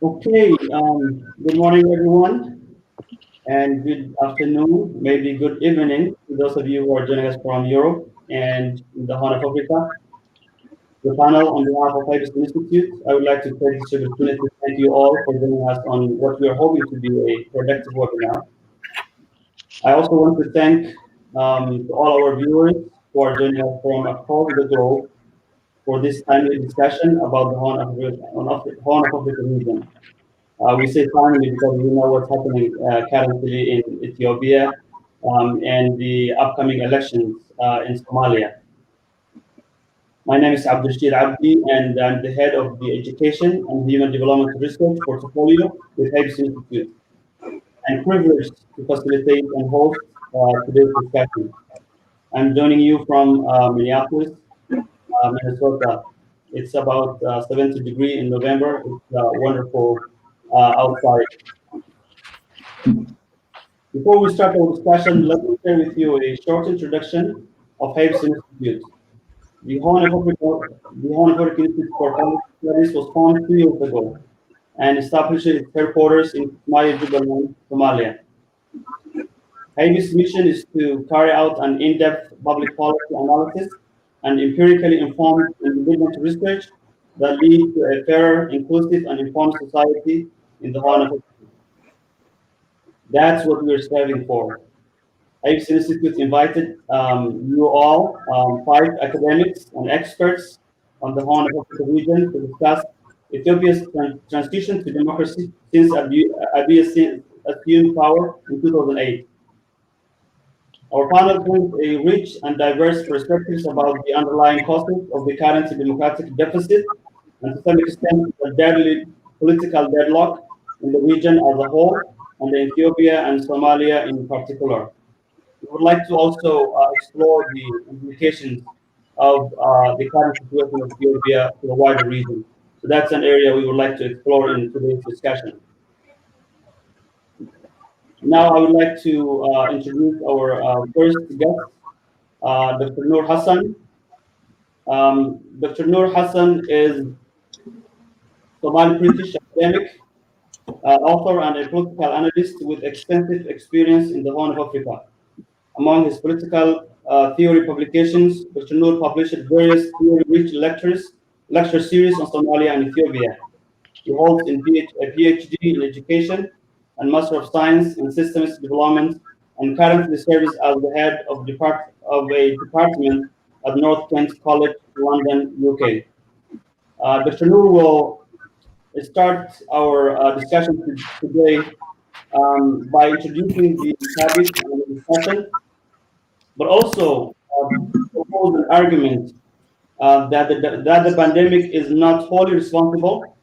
Okay, good morning, everyone, and good afternoon, maybe good evening to those of you who are joining us from Europe and the Horn of Africa. The panel, on behalf of Haips Institute, I would like to take this opportunity to thank you all for joining us on what we are hoping to be a productive webinar. I also want to thank all our viewers who are joining us from across the globe for this timely discussion about the Horn of Africa region. We say finally because we know what's happening currently in Ethiopia and the upcoming elections in Somalia. My name is Abdul Abdi, and I'm the head of the Education and Human Development Research portfolio with Haips Institute. I'm privileged to facilitate and host today's discussion. I'm joining you from Minneapolis, Minnesota. It's about 70 degrees in November. It's wonderful outside. Before we start our discussion, let me share with you a short introduction of Haips Institute. The Horn of Africa Institute for Public Studies was formed 2 years ago and established its headquarters in Kismayo, Jubaland, Somalia. Haips' mission is to carry out an in-depth public policy analysis and empirically informed independent research that leads to a fairer, inclusive, and informed society in the Horn of Africa. That's what we're striving for. Haips Institute invited you all, five academics and experts on the Horn of Africa region to discuss Ethiopia's transition to democracy since Abiy assumed power in 2008. Our panel brings a rich and diverse perspectives about the underlying causes of the current democratic deficit and to some extent the deadly political deadlock in the region as a whole and in Ethiopia and Somalia in particular. We would like to also explore the implications of the current situation of Ethiopia to the wider region. So that's an area we would like to explore in today's discussion. Now I would like to introduce our first guest, Dr. Noor Hassan. Dr. Noor Hassan is Somali British academic, author, and a political analyst with extensive experience in the Horn of Africa. Among his political theory publications, Dr. Noor published various theory-rich lecture series on Somalia and Ethiopia. He holds a PhD in education and Master of Science in Systems Development and currently serves as the head of a department at North Kent College, London, UK. Dr. Noor will start our discussion today by introducing the topic and the discussion, but also propose an argument that the pandemic is not wholly responsible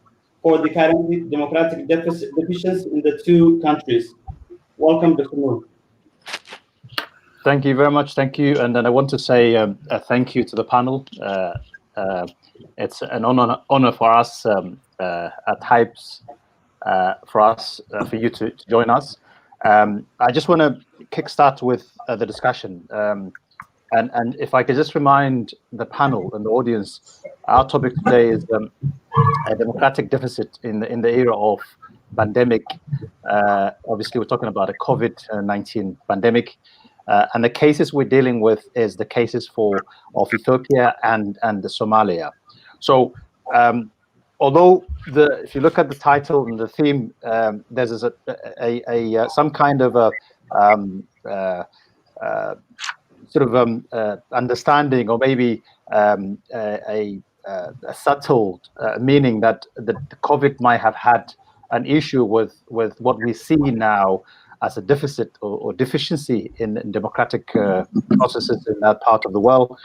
for the current democratic deficiency in the two countries. Welcome, Dr. Noor. Thank you very much. Thank you. And then I want to say a thank you to the panel. It's an honor for us at Haips, for you to join us. I just want to kickstart with the discussion. And if I could just remind the panel and the audience, our topic today is a democratic deficit in the era of pandemic. Obviously, we're talking about a COVID-19 pandemic. And the cases we're dealing with is the cases of Ethiopia and the Somalia. So, although if you look at the title and the theme, there's some kind of a understanding, or maybe a subtle meaning that the COVID might have had an issue with what we see now as a deficit or deficiency in democratic processes in that part of the world.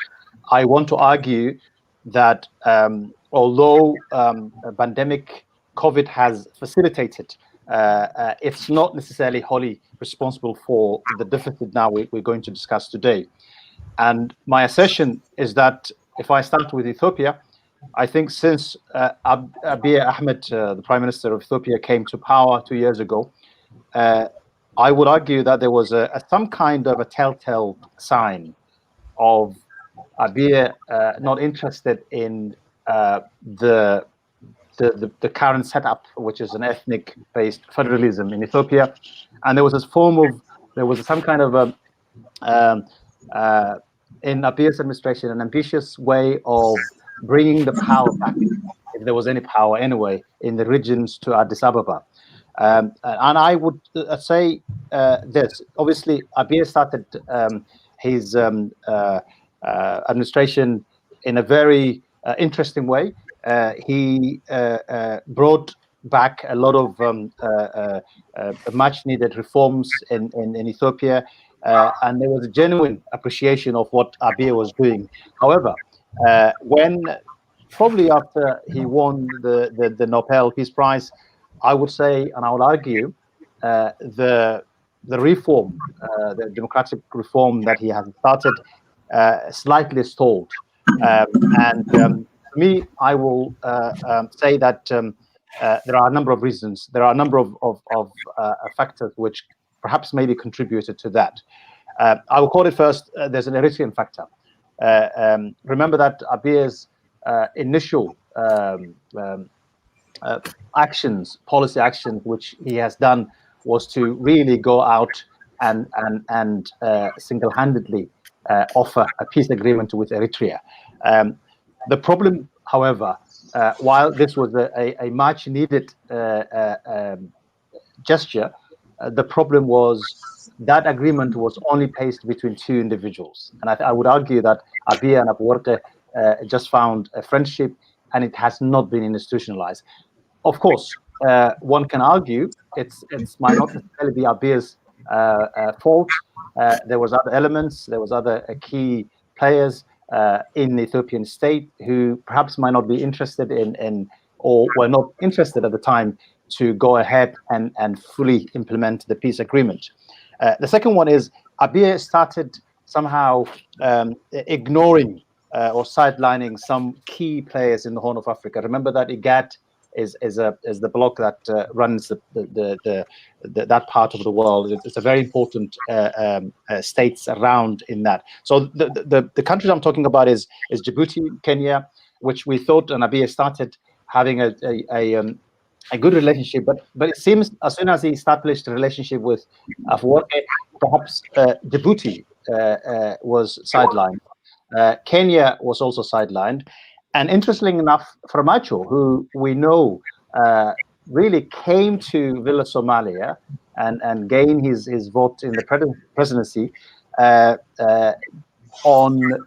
I want to argue that although pandemic COVID has facilitated, it's not necessarily wholly responsible for the deficit now we're going to discuss today. And my assertion is that if I start with Ethiopia, I think since Abiy Ahmed, the Prime Minister of Ethiopia, came to power 2 years ago, I would argue that there was some kind of a telltale sign of Abiy not interested in the the current setup, which is an ethnic-based federalism in Ethiopia, and there was some kind of um, in Abiy's administration an ambitious way of bringing the power back, if there was any power anyway, in the regions to Addis Ababa. And I would say this. Obviously, Abiy started his administration in a very interesting way. He brought back a lot of much needed reforms in Ethiopia, and there was a genuine appreciation of what Abiy was doing. However, when probably after he won the Nobel Peace Prize, I would say, and I would argue, the reform, the democratic reform that he has started, slightly stalled. And for me, I will say that there are a number of reasons. There are a number of factors which perhaps maybe contributed to that. I will call it first. There's an Eritrean factor. Remember that Abiy's initial actions, policy actions, which he has done, was to really go out and single-handedly offer a peace agreement with Eritrea. The problem, however, while this was a much needed gesture, the problem was that agreement was only paced between two individuals. And I would argue that Abiy and Afwerki just found a friendship, and it has not been institutionalized. Of course, one can argue it might not necessarily be Abiy's fault. There was other elements, there was other key players in the Ethiopian state who perhaps might not be interested in or were not interested at the time to go ahead and fully implement the peace agreement. The second one is Abiy started somehow ignoring or sidelining some key players in the Horn of Africa. Remember that IGAD is the bloc that runs that part of the world. It's a very important states around in that. So the countries I'm talking about is Djibouti, Kenya, which we thought, and Abiy started having a good relationship, but it seems as soon as he established a relationship with Afwerki, perhaps Djibouti was sidelined. Kenya was also sidelined. And interestingly enough, Farmacho, who we know really came to Villa Somalia and gained his vote in the presidency on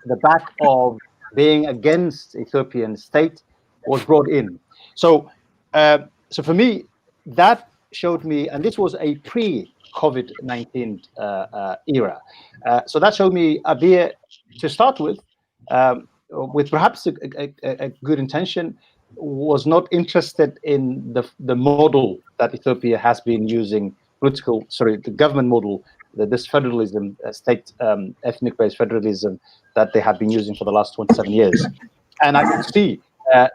the back of being against Ethiopian state, was brought in. So for me, that showed me, and this was a pre-COVID-19 era. So that showed me Abiy, to start with perhaps a good intention, was not interested in the model that Ethiopia has been using, the government model, this federalism, state ethnic-based federalism that they have been using for the last 27 years. And I could see,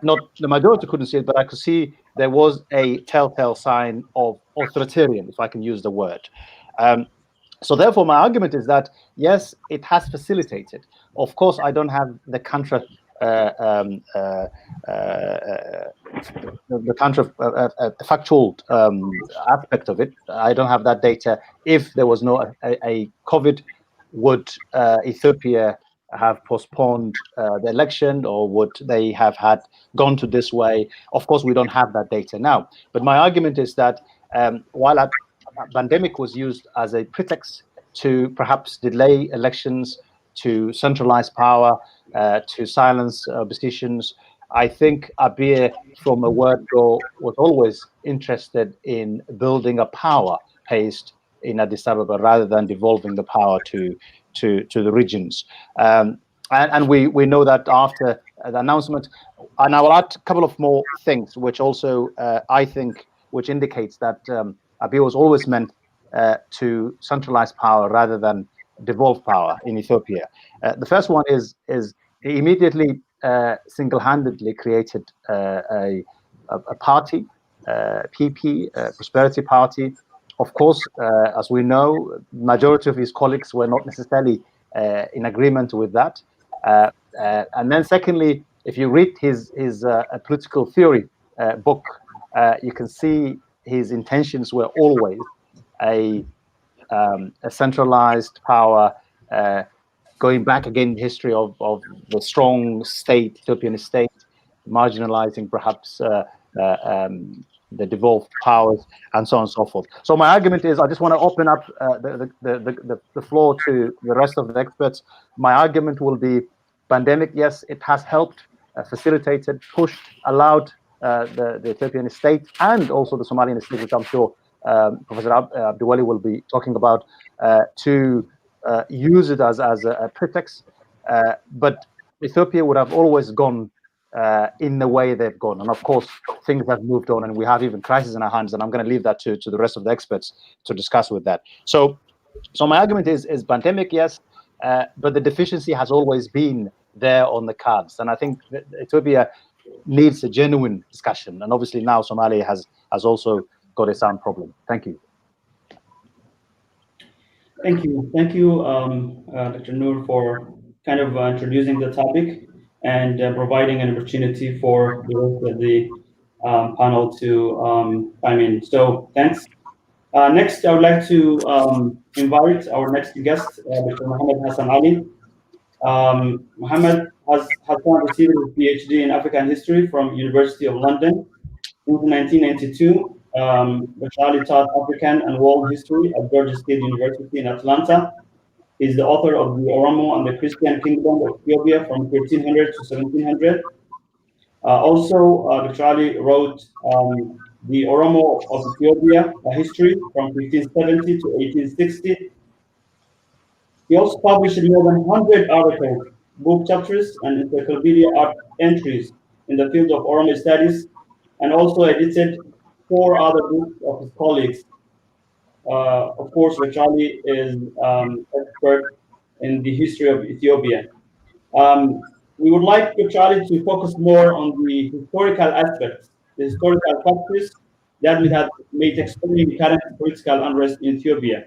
not the majority couldn't see it, but I could see there was a telltale sign of authoritarian, if I can use the word. So therefore, my argument is that, yes, it has facilitated. Of course, I don't have the factual aspect of it. I don't have that data. If there was no a COVID, would Ethiopia have postponed the election, or would they have gone to this way? Of course, we don't have that data now. But my argument is that while a pandemic was used as a pretext to perhaps delay elections, to centralize power, to silence oppositions, I think Abiy, from a word go, was always interested in building a power based in Addis Ababa rather than devolving the power to the regions. And we know that after the announcement, and I will add a couple of more things, which also I think, which indicates that Abiy was always meant to centralize power rather than devolve power in Ethiopia. The first one is he immediately single-handedly created a party, PP, Prosperity Party. Of course, as we know, majority of his colleagues were not necessarily in agreement with that. And then secondly, if you read his political theory, book, you can see his intentions were always a centralized power, going back again in history of the strong state, Ethiopian state, marginalizing perhaps the devolved powers, and so on and so forth. So my argument is, I just want to open up the floor to the rest of the experts. My argument will be, pandemic, yes, it has helped, facilitated, pushed, allowed the Ethiopian state and also the Somalian state, which I'm sure Professor Abdiwali will be talking about, to use it as a pretext. But Ethiopia would have always gone in the way they've gone. And of course, things have moved on, and we have even crisis in our hands. And I'm going to leave that to the rest of the experts to discuss with that. So my argument is pandemic, yes, but the deficiency has always been there on the cards. And I think that Ethiopia needs a genuine discussion. And obviously now Somalia has also got its own problem. Thank you. Thank you. Thank you, Dr. Noor, for kind of introducing the topic and providing an opportunity for the rest of the panel to chime in. So thanks. Next, I would like to invite our next guest, Dr. Mohammed Hassan Ali. Mohammed has received his PhD in African history from University of London in 1992. Dr. Ali taught African and world history at Georgia State University in Atlanta. He's the author of The Oromo and the Christian Kingdom of Ethiopia from 1300 to 1700. Also, Dr. Ali wrote The Oromo of Ethiopia, a history from 1570 to 1860. He also published more than 100 articles, book chapters, and encyclopedia entries in the field of Oromo studies, and also edited 4 other books of his colleagues. Of course, Rachali is expert in the history of Ethiopia. We would like Rachali to focus more on the historical aspects, the historical factors that may explain current political unrest in Ethiopia.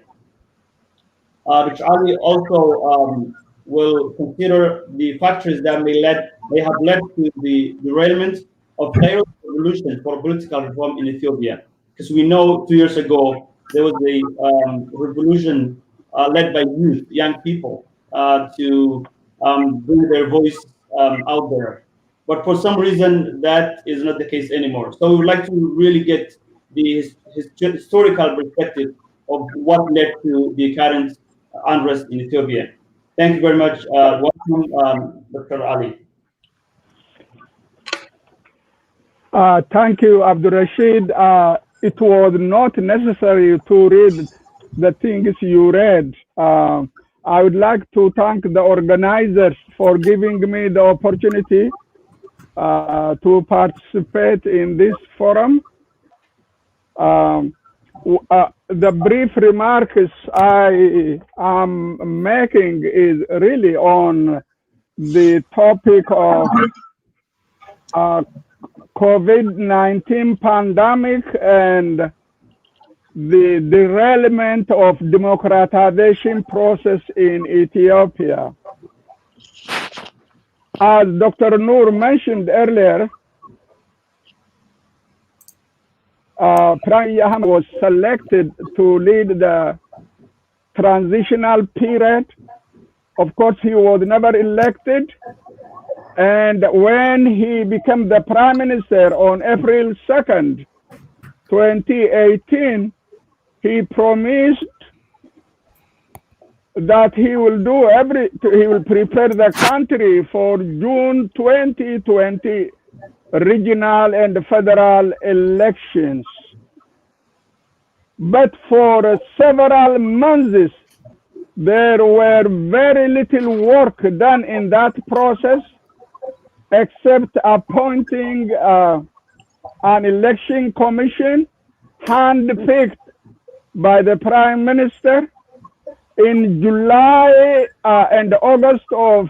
Dr. Ali also will consider the factors that may have led to the derailment of failed revolution for political reform in Ethiopia. Because we know 2 years ago there was a revolution led by youth, young people, to bring their voice out there. But for some reason, that is not the case anymore. So we would like to really get the historical perspective of what led to the current unrest in Ethiopia. Thank you very much. Welcome, Dr. Ali. Thank you, Abdul Rashid. It was not necessary to read the things you read. I would like to thank the organizers for giving me the opportunity to participate in this forum. The brief remarks I am making is really on the topic of COVID-19 pandemic and the derailment of democratization process in Ethiopia. As Dr. Noor mentioned earlier, Abiy Ahmed was selected to lead the transitional period. Of course, he was never elected. And when he became the prime minister on April 2nd, 2018, he promised that he will prepare the country for June 2020 regional and federal elections. But for several months, there were very little work done in that process, except appointing an election commission handpicked by the prime minister. In July and August of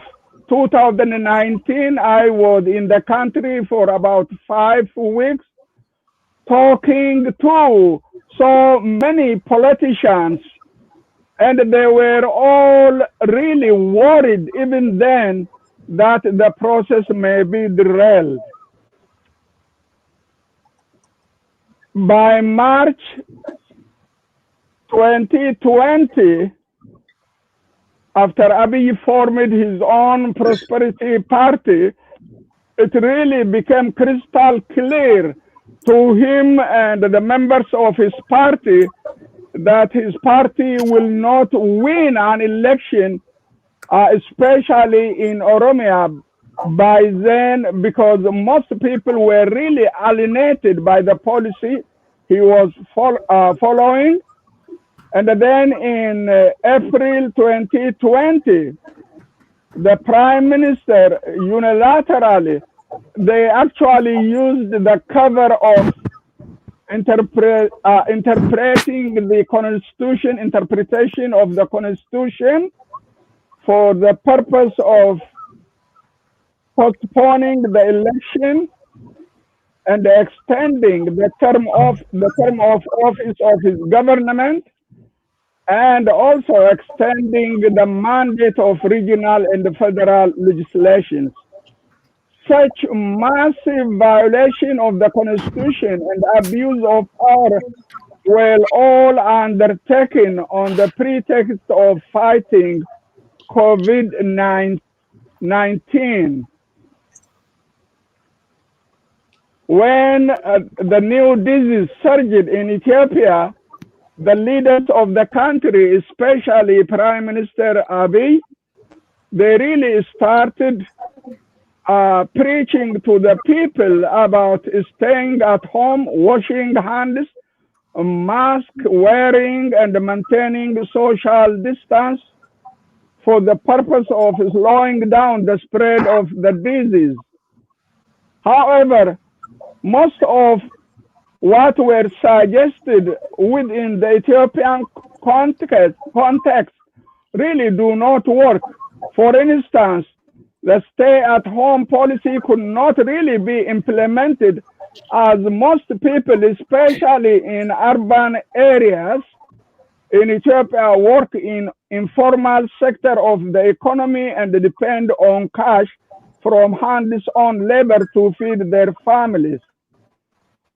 2019, I was in the country for about 5 weeks, talking to so many politicians, and they were all really worried even then that the process may be derailed. By March 2020, after Abiy formed his own prosperity party, it really became crystal clear to him and the members of his party that his party will not win an election, especially in Oromia by then, because most people were really alienated by the policy he was following. And then in April 2020, the prime minister unilaterally, they actually used the cover of interpreting the constitution, interpretation of the constitution for the purpose of postponing the election and extending the term of office of his government, and also extending the mandate of regional and federal legislations. Such massive violation of the constitution and abuse of power were all undertaken on the pretext of fighting COVID-19. When the new disease surged in Ethiopia, the leaders of the country, especially Prime Minister Abiy, they really started preaching to the people about staying at home, washing hands, mask wearing, and maintaining social distance for the purpose of slowing down the spread of the disease. However, most of what were suggested within the Ethiopian context really do not work. For instance, the stay-at-home policy could not really be implemented, as most people, especially in urban areas in Ethiopia, work in informal sector of the economy and depend on cash from hands-on labor to feed their families.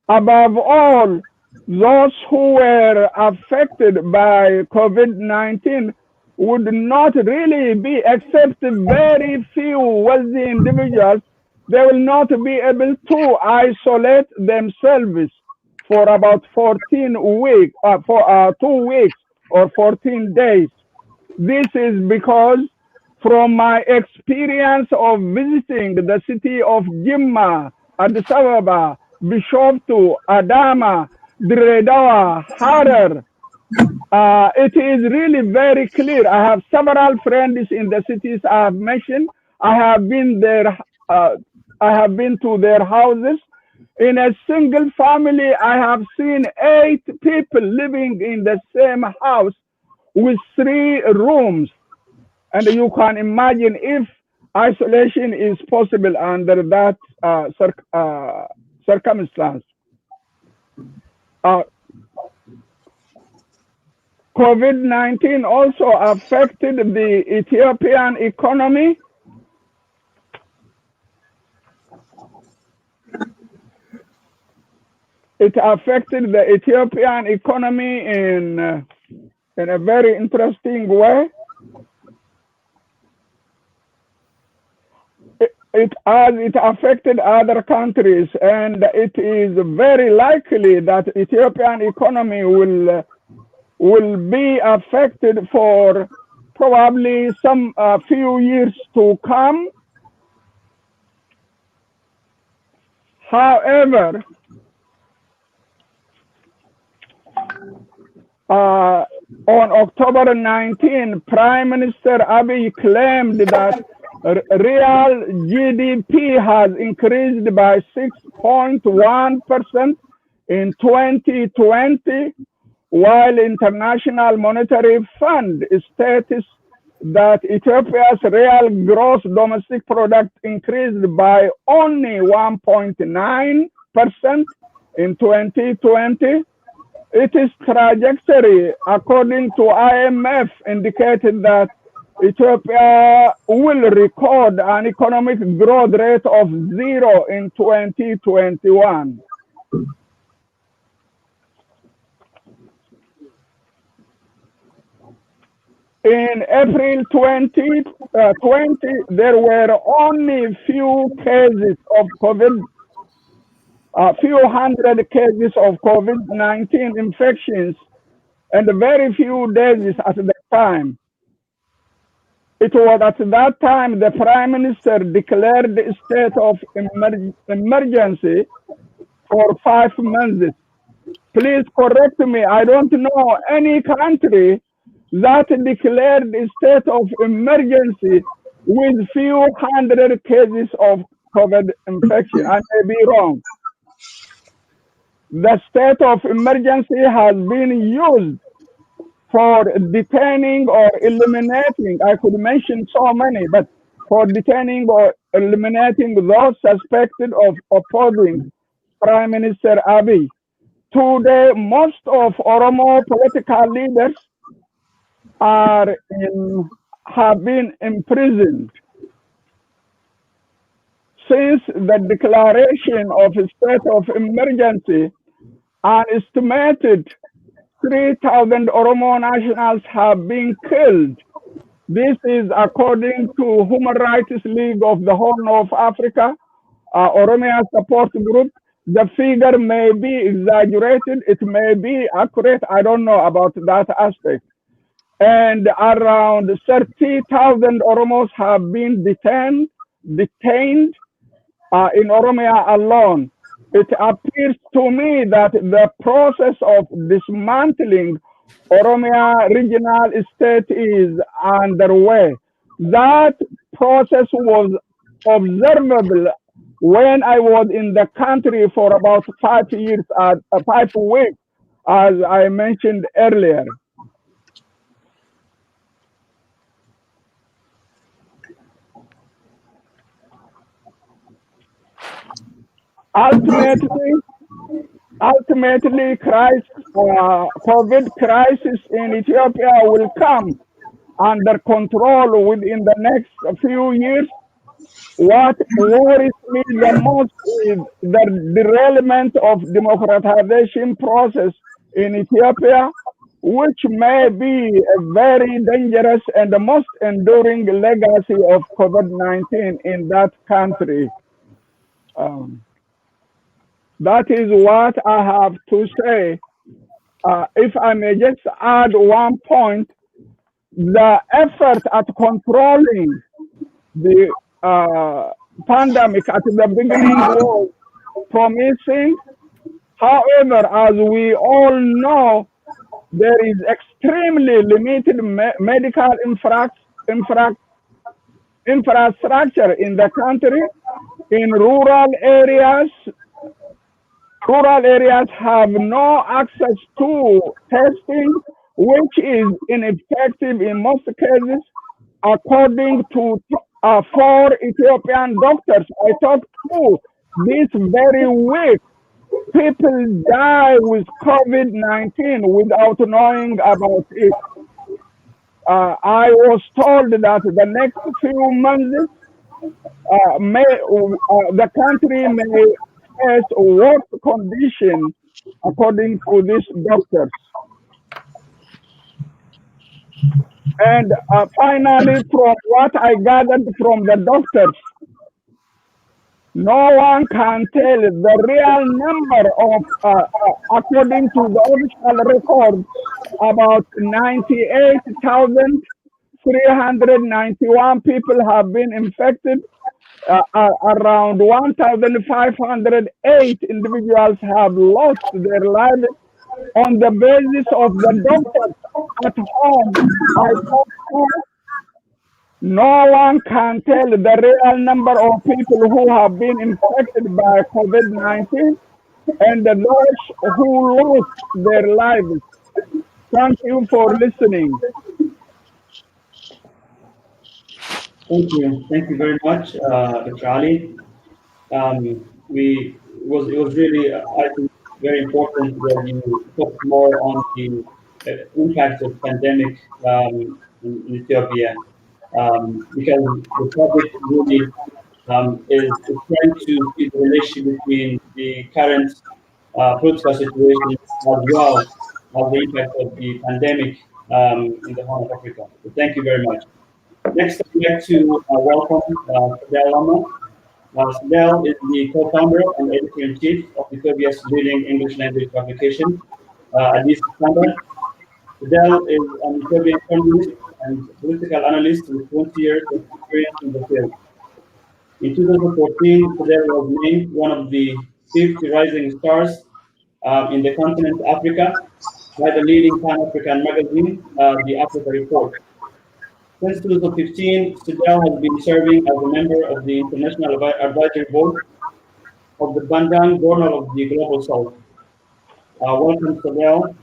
Above all, those who were affected by COVID-19 would not really be, except very few wealthy individuals, they will not be able to isolate themselves for about 14 weeks, for 2 weeks or 14 days. This is because from my experience of visiting the city of Jimma, Addis Ababa, Bishoftu, Adama, Diredawa, Harar, it is really very clear. I have several friends in the cities I have mentioned. I have been there. I have been to their houses. In a single family, I have seen 8 people living in the same house with 3 rooms. And you can imagine if isolation is possible under that circumstance. COVID-19 also affected the Ethiopian economy. It affected the Ethiopian economy in a very interesting way. It affected other countries, and it is very likely that Ethiopian economy will be affected for probably some few years to come. However, on October 19, Prime Minister Abiy claimed that real GDP has increased by 6.1% in 2020, while International Monetary Fund states that Ethiopia's real gross domestic product increased by only 1.9% in 2020. Its trajectory, according to IMF, indicated that Ethiopia will record an economic growth rate of 0 in 2021. In April 2020, there were only few cases of COVID, a few hundred cases of COVID-19 infections, and very few deaths at the time. It was at that time the Prime Minister declared the state of emergency for 5 months. Please correct me. I don't know any country that declared a state of emergency with few hundred cases of COVID infection. I may be wrong. The state of emergency has been used for detaining or eliminating, I could mention so many, but for detaining or eliminating those suspected of opposing Prime Minister Abiy. Today, most of Oromo political leaders have been imprisoned. Since the declaration of a state of emergency, an estimated 3,000 Oromo nationals have been killed. This is according to Human Rights League of the Horn of Africa, Oromia Support Group. The figure may be exaggerated, it may be accurate, I don't know about that aspect. And around 30,000 Oromos have been detained in Oromia alone. It appears to me that the process of dismantling Oromia regional state is underway. That process was observable when I was in the country for about 5 years, 5 weeks, as I mentioned earlier. Ultimately, COVID crisis in Ethiopia will come under control within the next few years. What worries me the most is the derailment of democratization process in Ethiopia, which may be a very dangerous and the most enduring legacy of COVID-19 in that country. That is what I have to say. If I may just add one point, the effort at controlling the pandemic at the beginning was promising. However, as we all know, there is extremely limited medical infrastructure in the country. In rural areas have no access to testing, which is ineffective in most cases. According to 4 Ethiopian doctors I talked to this very week, people die with COVID-19 without knowing about it. I was told that the next few months, the country may face worse conditions, according to these doctors. And finally, from what I gathered from the doctors, no one can tell the real number of, according to the official record, about 98,391 people have been infected. Around 1,508 individuals have lost their lives. On the basis of the doctors at home, I talked to, no one can tell the real number of people who have been infected by COVID-19 and those who lost their lives. Thank you for listening. Thank you. Thank you very much, Dr. Ali. It was really, I think, very important that you talk more on the impact of pandemic in Ethiopia, because the topic really is trying to see the relationship between the current political situation as well as the impact of the pandemic in the Horn of Africa. So thank you very much. Next, I'd like to welcome Fidel Lama. Fidel is the co-founder and editor-in-chief of Ethiopia's leading English language publication, Addis Standard. Fidel is an Ethiopian journalist and political analyst with 20 years of experience in the field. In 2014, Fidel was named one of the 50 rising stars in the continent Africa by the leading Pan-African magazine, the Africa Report. Since 2015, Fidel has been serving as a member of the International Advisory Board of the Bandung Journal of the Global South. Welcome, Fidel.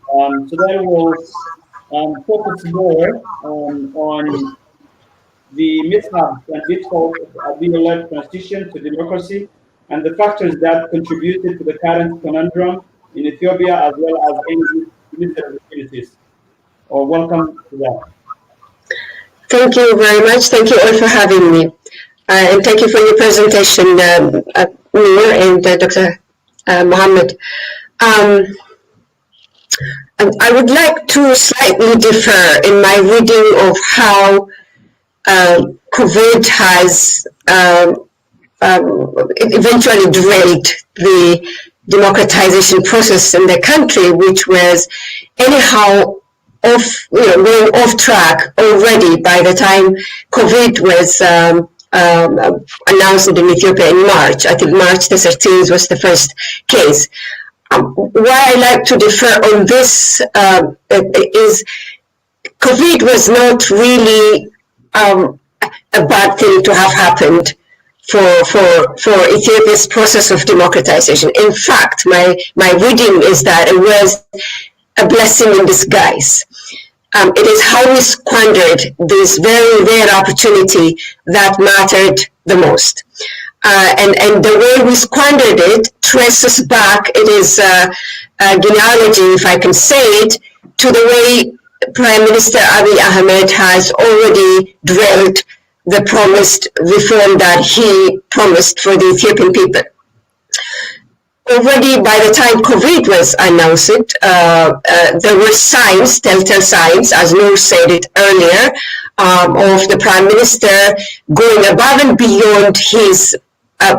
Fidel will focus more on the mishaps and pitfalls of the Abiy-led transition to democracy and the factors that contributed to the current conundrum in Ethiopia, as well as any future opportunities. Welcome to that. Thank you very much. Thank you all for having me. And thank you for your presentation, Noor and Dr. Mohammed. I would like to slightly differ in my reading of how COVID has eventually derailed the democratization process in the country, which was anyhow going off track already by the time COVID was announced in Ethiopia in March. I think March the 13th was the first case. Why I like to defer on this is COVID was not really a bad thing to have happened for Ethiopia's process of democratization. In fact, my reading is that it was a blessing in disguise. It is how we squandered this very rare opportunity that mattered the most. And the way we squandered it traces back, it is a genealogy, if I can say it, to the way Prime Minister Abiy Ahmed has already derailed the promised reform that he promised for the Ethiopian people. Already by the time COVID was announced, there were signs, telltale signs, as Noor said it earlier, of the Prime Minister going above and beyond his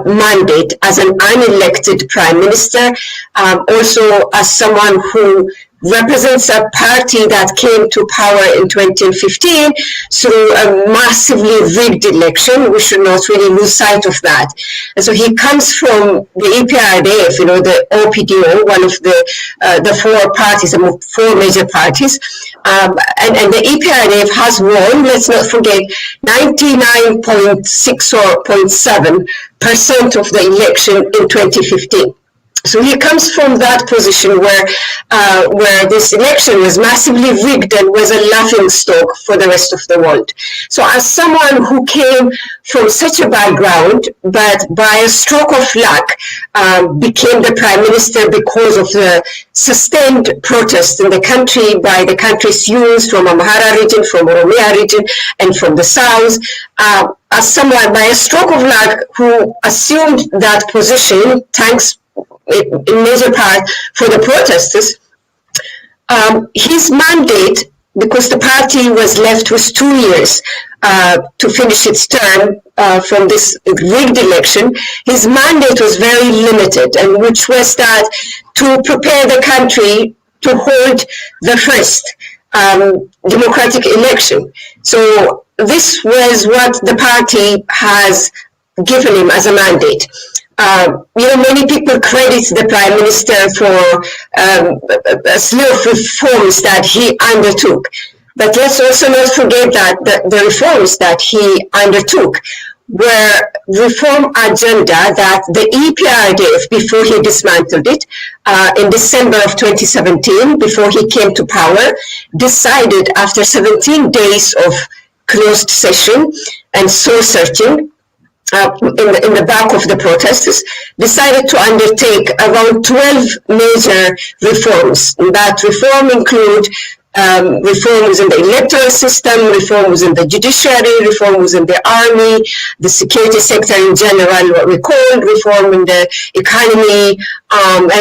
mandate as an unelected Prime Minister, also as someone who represents a party that came to power in 2015 through a massively rigged election. We should not really lose sight of that. And so he comes from the EPRDF, the OPDO, one of the four parties, the four major parties. And the EPRDF has won, let's not forget, 99.6 or 0.7% of the election in 2015. So he comes from that position where this election was massively rigged and was a laughing stock for the rest of the world. So as someone who came from such a background, but by a stroke of luck became the Prime Minister because of the sustained protest in the country by the country's youth from Amhara region, from Oromia region, and from the south, as someone by a stroke of luck who assumed that position, thanks in major part for the protesters, his mandate, because the party was left with 2 years to finish its term from this rigged election, his mandate was very limited, and which was that to prepare the country to hold the first democratic election. So this was what the party has given him as a mandate. Many people credit the Prime Minister for a slew of reforms that he undertook. But let's also not forget that the reforms that he undertook were reform agenda that the EPRDF, before he dismantled it, in December of 2017, before he came to power, decided after 17 days of closed session and soul searching, in the back of the protesters, decided to undertake around 12 major reforms. That reform include reforms in the electoral system, reforms in the judiciary, reforms in the army, the security sector in general, what we call reform in the economy, and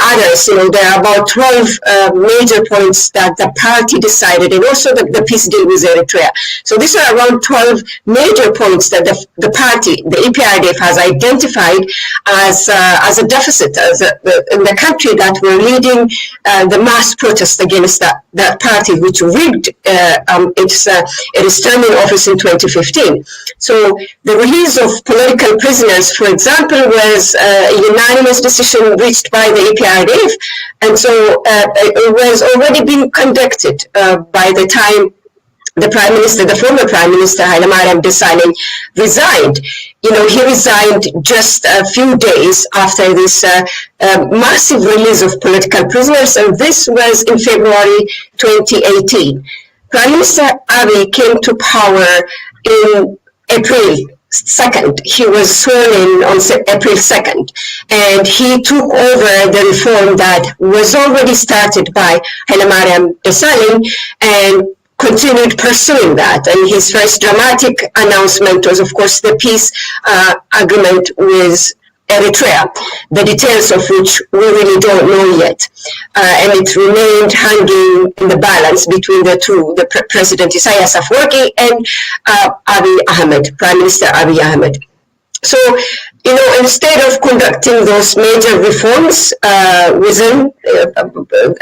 others. There are about 12 major points that the party decided, and also the peace deal with Eritrea. So these are around 12 major points that the party, the EPRDF, has identified as a deficit in the country that were leading the mass protest against that party, which rigged its term in office in 2015. So the release of political prisoners, for example, was a unanimous decision reached by the EPRDF, and so it was already being conducted by the time the former Prime Minister Hailemariam Desalegn resigned. He resigned just a few days after this massive release of political prisoners, and this was in February 2018. Prime Minister Abiy came to power in April 2nd. He was sworn in on April 2nd, and he took over the reform that was already started by Hailemariam Desalegn and continued pursuing that. And his first dramatic announcement was, of course, the peace agreement with Eritrea, the details of which we really don't know yet. And it remained hanging in the balance between the two, the President Isaias Afwerki and Abiy Ahmed, Prime Minister Abiy Ahmed. So, instead of conducting those major reforms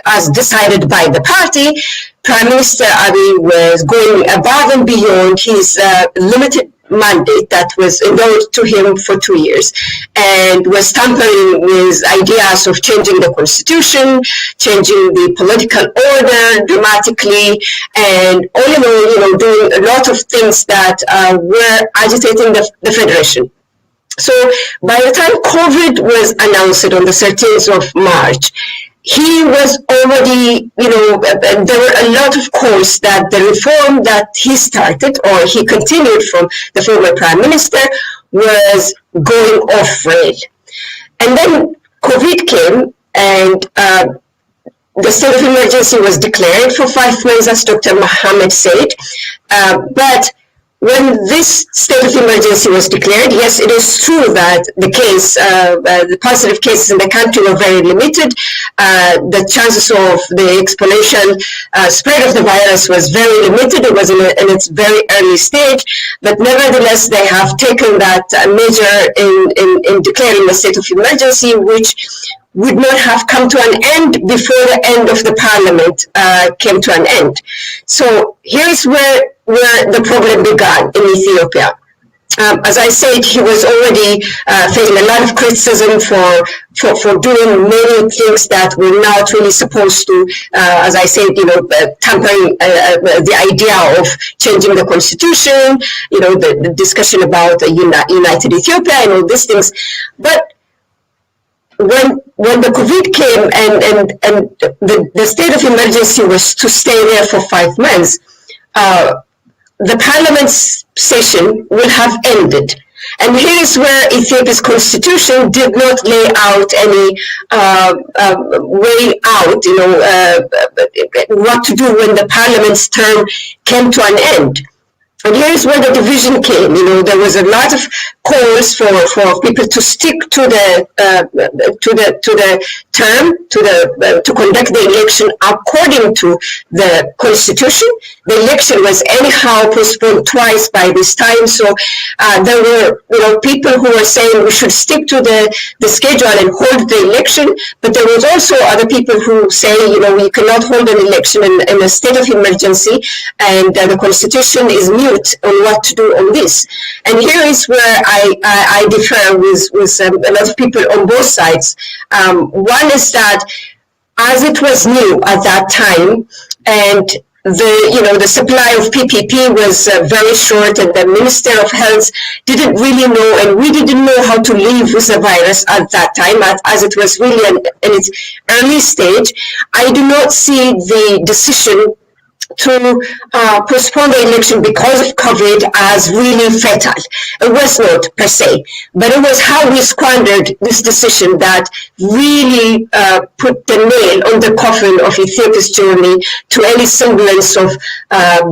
as decided by the party, Prime Minister Abiy was going above and beyond his limited mandate that was endowed to him for 2 years, and was tampering with ideas of changing the constitution, changing the political order dramatically, and all in all, doing a lot of things that were agitating the federation. So by the time COVID was announced on the 13th of March, he was already, there were a lot of calls that the reform that he started, or he continued from the former Prime Minister, was going off rail. And then COVID came, and the state of emergency was declared for 5 months, as Dr. Mohammed said. But when this state of emergency was declared, yes, it is true that the positive cases in the country were very limited. The chances of the exponential spread of the virus was very limited. It was in its very early stage, but nevertheless, they have taken that measure in declaring the state of emergency, which would not have come to an end before the end of the parliament came to an end. So here is where the problem began in Ethiopia. As I said, he was already facing a lot of criticism for doing many things that were not really supposed to, as I said, tampering the idea of changing the constitution, the discussion about a united Ethiopia and all these things. But when the COVID came and the state of emergency was to stay there for 5 months, the parliament's session will have ended. And here is where Ethiopia's constitution did not lay out any way out, what to do when the parliament's term came to an end. And here's where the division came. There was a lot of calls for people to stick to the term, to conduct the election according to the constitution. The election was anyhow postponed twice by this time, so there were people who were saying we should stick to the schedule and hold the election. But there was also other people who say we cannot hold an election in a state of emergency, and the constitution is mute on what to do on this. And here is where I differ with a lot of people on both sides. One is that as it was new at that time, and the supply of PPP was very short, and the Minister of Health didn't really know, and we didn't know how to live with the virus at that time, as it was really in its early stage. I do not see the decision to postpone the election because of COVID as really fatal. It was not per se, but it was how we squandered this decision that really put the nail on the coffin of Ethiopia's journey to any semblance of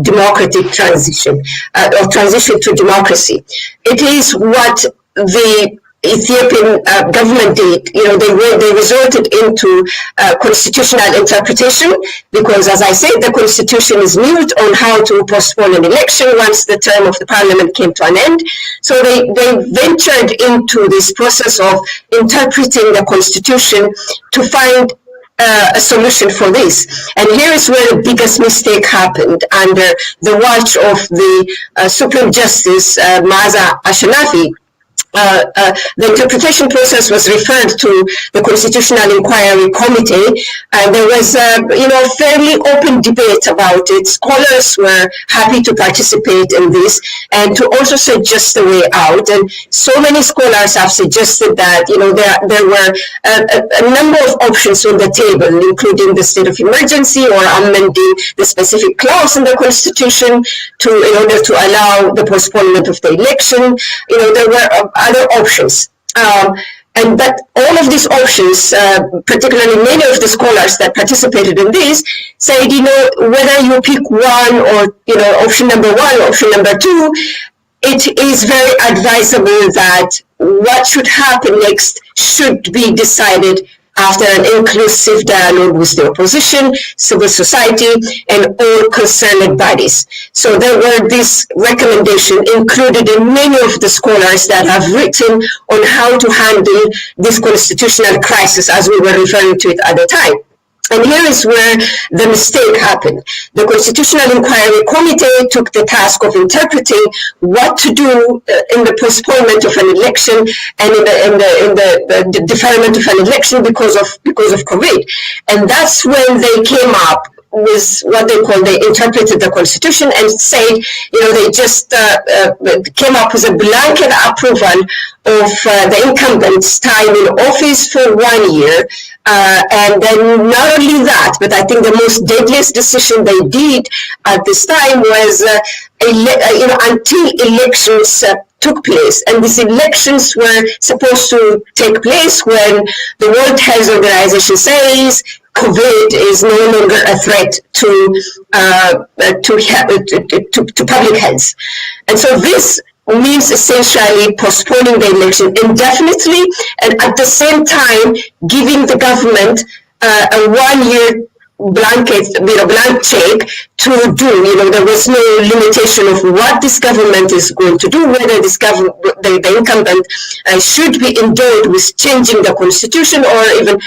democratic transition or transition to democracy. It is what the Ethiopian government did, they resorted into constitutional interpretation because, as I said, the constitution is mute on how to postpone an election once the term of the parliament came to an end. So they ventured into this process of interpreting the constitution to find a solution for this. And here is where the biggest mistake happened under the watch of the Supreme Justice, Maza Ashanafi. The interpretation process was referred to the Constitutional Inquiry Committee, and there was a fairly open debate about it. Scholars were happy to participate in this and to also suggest a way out. And so many scholars have suggested that there were a number of options on the table, including the state of emergency or amending the specific clause in the Constitution in order to allow the postponement of the election. There were other options. But all of these options, particularly many of the scholars that participated in this, said, whether you pick one or, option number one or option number two, it is very advisable that what should happen next should be decided after an inclusive dialogue with the opposition, civil society, and all concerned bodies. So there were these recommendations included in many of the scholars that have written on how to handle this constitutional crisis, as we were referring to it at the time. And here is where the mistake happened. The Constitutional Inquiry Committee took the task of interpreting what to do in the postponement of an election and in the deferment of an election because of COVID. And that's when they came up with what they interpreted the Constitution and said, they just came up with a blanket approval of the incumbent's time in office for 1 year. And then not only that, but I think the most deadliest decision they did at this time was, until elections took place. And these elections were supposed to take place when the World Health Organization says COVID is no longer a threat to public health. And so this means essentially postponing the election indefinitely and at the same time giving the government a 1 year blank check to do. There was no limitation of what this government is going to do, whether this government, the incumbent should be endowed with changing the constitution or even,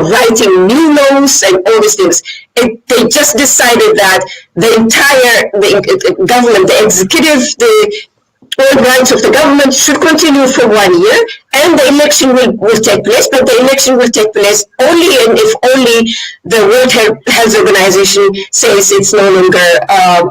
writing new laws and all these things. They just decided that the entire government, the executive, all branch of the government should continue for 1 year, and the election will take place, but the election will take place only and if only the World Health Organization says it's no longer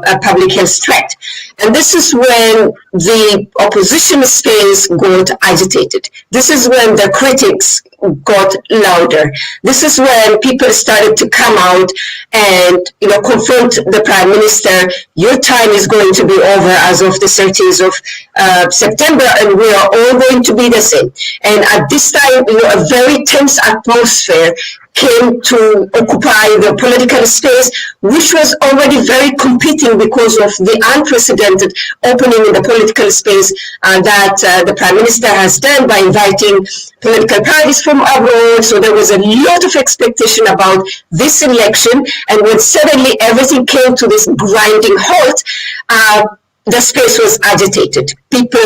a public health threat. And this is when the opposition space got agitated. This is when the critics got louder. This is when people started to come out and confront the Prime Minister. Your time is going to be over as of the 30th of September, and we are all going to be the same. And at this time, a very tense atmosphere came to occupy the political space, which was already very competing because of the unprecedented opening in the political space that the Prime Minister has done by inviting political parties from abroad. So there was a lot of expectation about this election, and when suddenly everything came to this grinding halt, the space was agitated. People,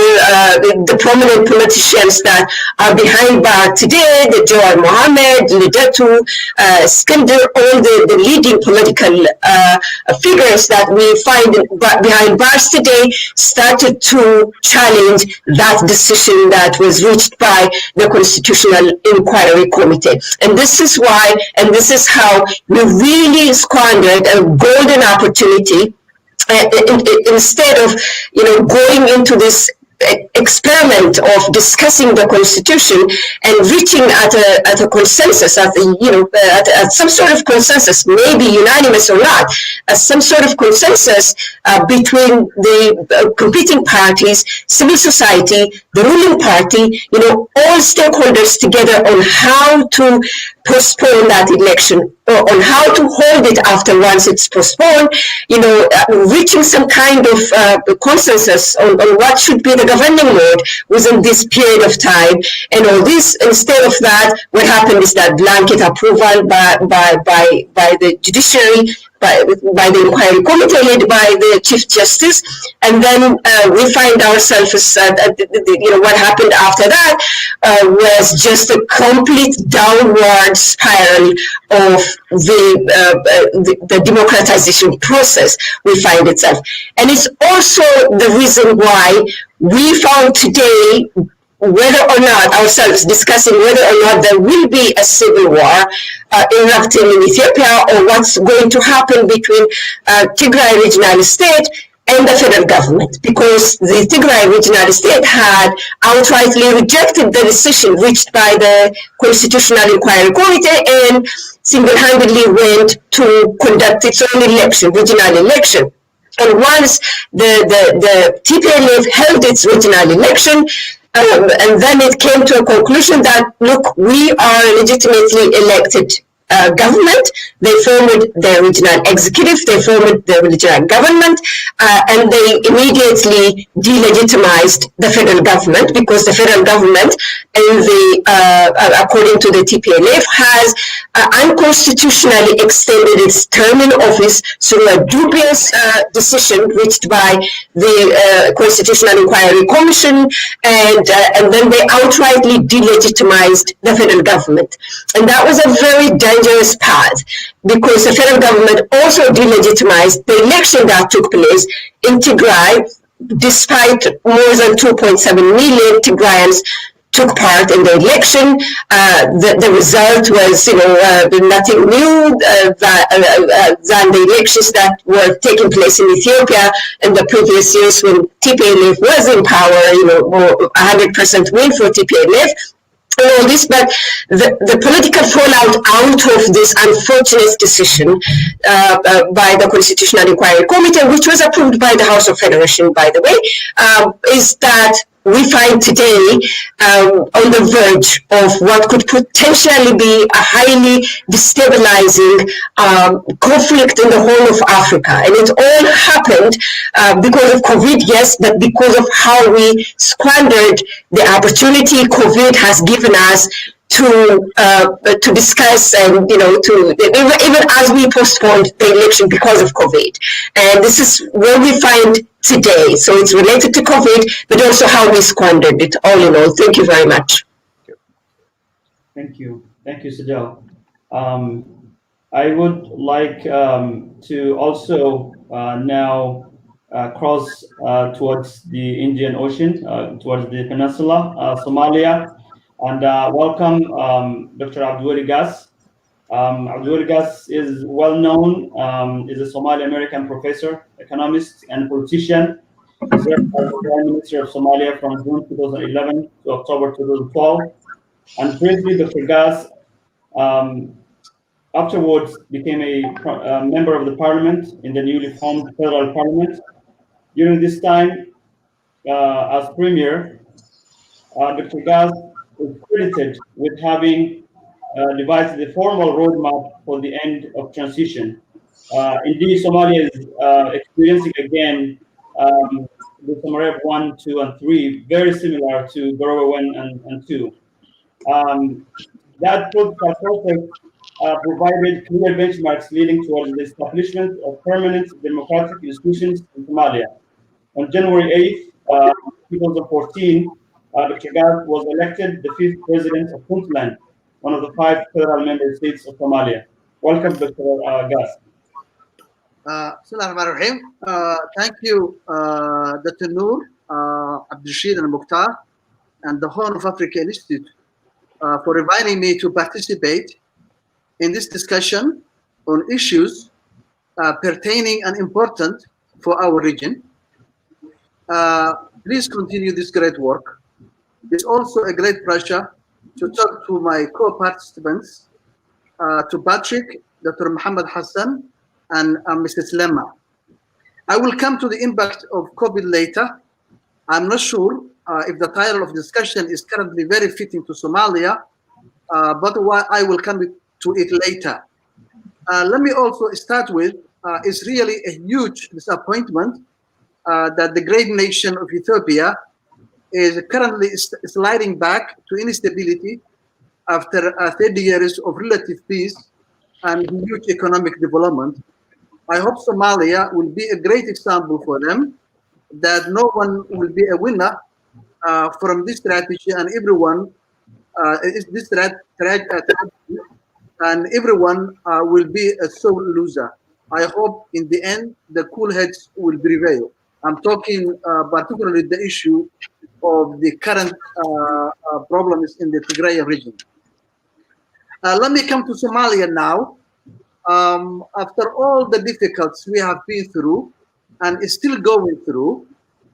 the prominent politicians that are behind bar today, the Jawar Mohammed, Lidatu, Skandar, all the leading political figures that we find behind bars today started to challenge that decision that was reached by the Constitutional Inquiry Committee. And this is why, and this is how we really squandered a golden opportunity instead of going into this experiment of discussing the constitution and reaching at a consensus, at some sort of consensus, maybe unanimous or not, some sort of consensus between the competing parties, civil society, the ruling party, all stakeholders together on how to postpone that election, or on how to hold it after once it's postponed, reaching some kind of consensus on what should be the governing mode within this period of time, and all this. Instead of that, what happened is that blanket approval by the judiciary, by the inquiry committee led by the Chief Justice, and then we find ourselves, what happened after that was just a complete downward spiral of the democratization process we find itself. And it's also the reason why we found today, whether or not ourselves discussing whether or not there will be a civil war erupting in Ethiopia, or what's going to happen between Tigray regional state and the federal government, because the Tigray regional state had outrightly rejected the decision reached by the Constitutional Inquiry Committee and single-handedly went to conduct its own election, regional election. And once the TPLF held its regional election, and then it came to a conclusion that, look, we are a legitimately elected government. They formed the regional executive, they formed the regional government, and they immediately delegitimized the federal government, because the federal government, according to the TPLF, has unconstitutionally extended its term in office through a dubious decision reached by the Constitutional Inquiry Commission, and then they outrightly delegitimized the federal government. And that was a very dangerous path, because the federal government also delegitimized the election that took place in Tigray, despite more than 2.7 million Tigrayans took part in the election. The result was, nothing new than the elections that were taking place in Ethiopia in the previous years when TPLF was in power, 100% win for TPLF. And all this, but the political fallout out of this unfortunate decision by the Constitutional Inquiry Committee, which was approved by the House of Federation, by the way, is that we find today on the verge of what could potentially be a highly destabilizing conflict in the whole of Africa. And it all happened because of COVID, yes, but because of how we squandered the opportunity COVID has given us to discuss, and even as we postponed the election because of COVID. And this is where we find today. So it's related to COVID, but also how we squandered it. All in all, thank you very much. Thank you, Sajal. I would like to also now cross towards the Indian Ocean, towards the peninsula, Somalia. And welcome Dr. Abdul Gas. Abdul Gas is well known, is a Somali-American professor, economist, and politician. He served as the Prime Minister of Somalia from June 2011 to October 2012. And briefly, Dr. Gas afterwards became a member of the parliament in the newly formed federal parliament. During this time, as premier, Dr. Gas is credited with having devised the formal roadmap for the end of transition. Indeed, Somalia is experiencing again the Somalia 1, 2, and 3, very similar to Garowe 1 and 2. That process provided clear benchmarks leading towards the establishment of permanent democratic institutions in Somalia. On January 8th, 2014, Dr. Gas was elected the 5th president of Puntland, one of the 5 federal member states of Somalia. Welcome, Dr. Gas. Thank you, Dr. Noor, Abdulrashid and Mukhtar, and the Horn of Africa Institute for inviting me to participate in this discussion on issues pertaining and important for our region. Please continue this great work. It's also a great pleasure to talk to my co-participants, to Patrick, Dr. Muhammad Hassan, and Mrs. Lemma. I will come to the impact of COVID later. I'm not sure if the title of discussion is currently very fitting to Somalia, but I will come to it later. Let me also start with, it's really a huge disappointment that the great nation of Ethiopia is currently sliding back to instability after 30 years of relative peace and huge economic development. I hope Somalia will be a great example for them, that no one will be a winner from this strategy, and everyone this strategy, and everyone will be a sole loser. I hope in the end the cool heads will prevail. I'm talking particularly the issue of the current problems in the Tigray region. Let me come to Somalia now. After all the difficulties we have been through and is still going through,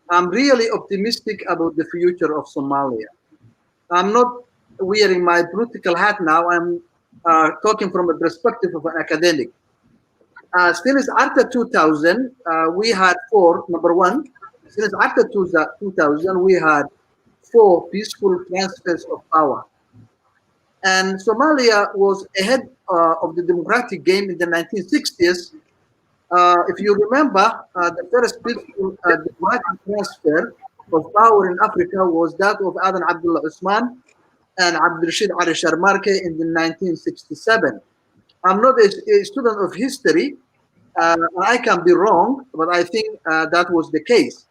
I'm really optimistic about the future of Somalia. I'm not wearing my political hat now. I'm talking from a perspective of an academic. Since after 2000, we had number one, since after 2000, we had 4 peaceful transfers of power. And Somalia was ahead of the democratic game in the 1960s. If you remember, the first peaceful democratic transfer of power in Africa was that of Aden Abdullah Usman and Abdurrashid Ali Sharmarke in the 1967. I'm not a student of history. I can be wrong, but I think that was the case.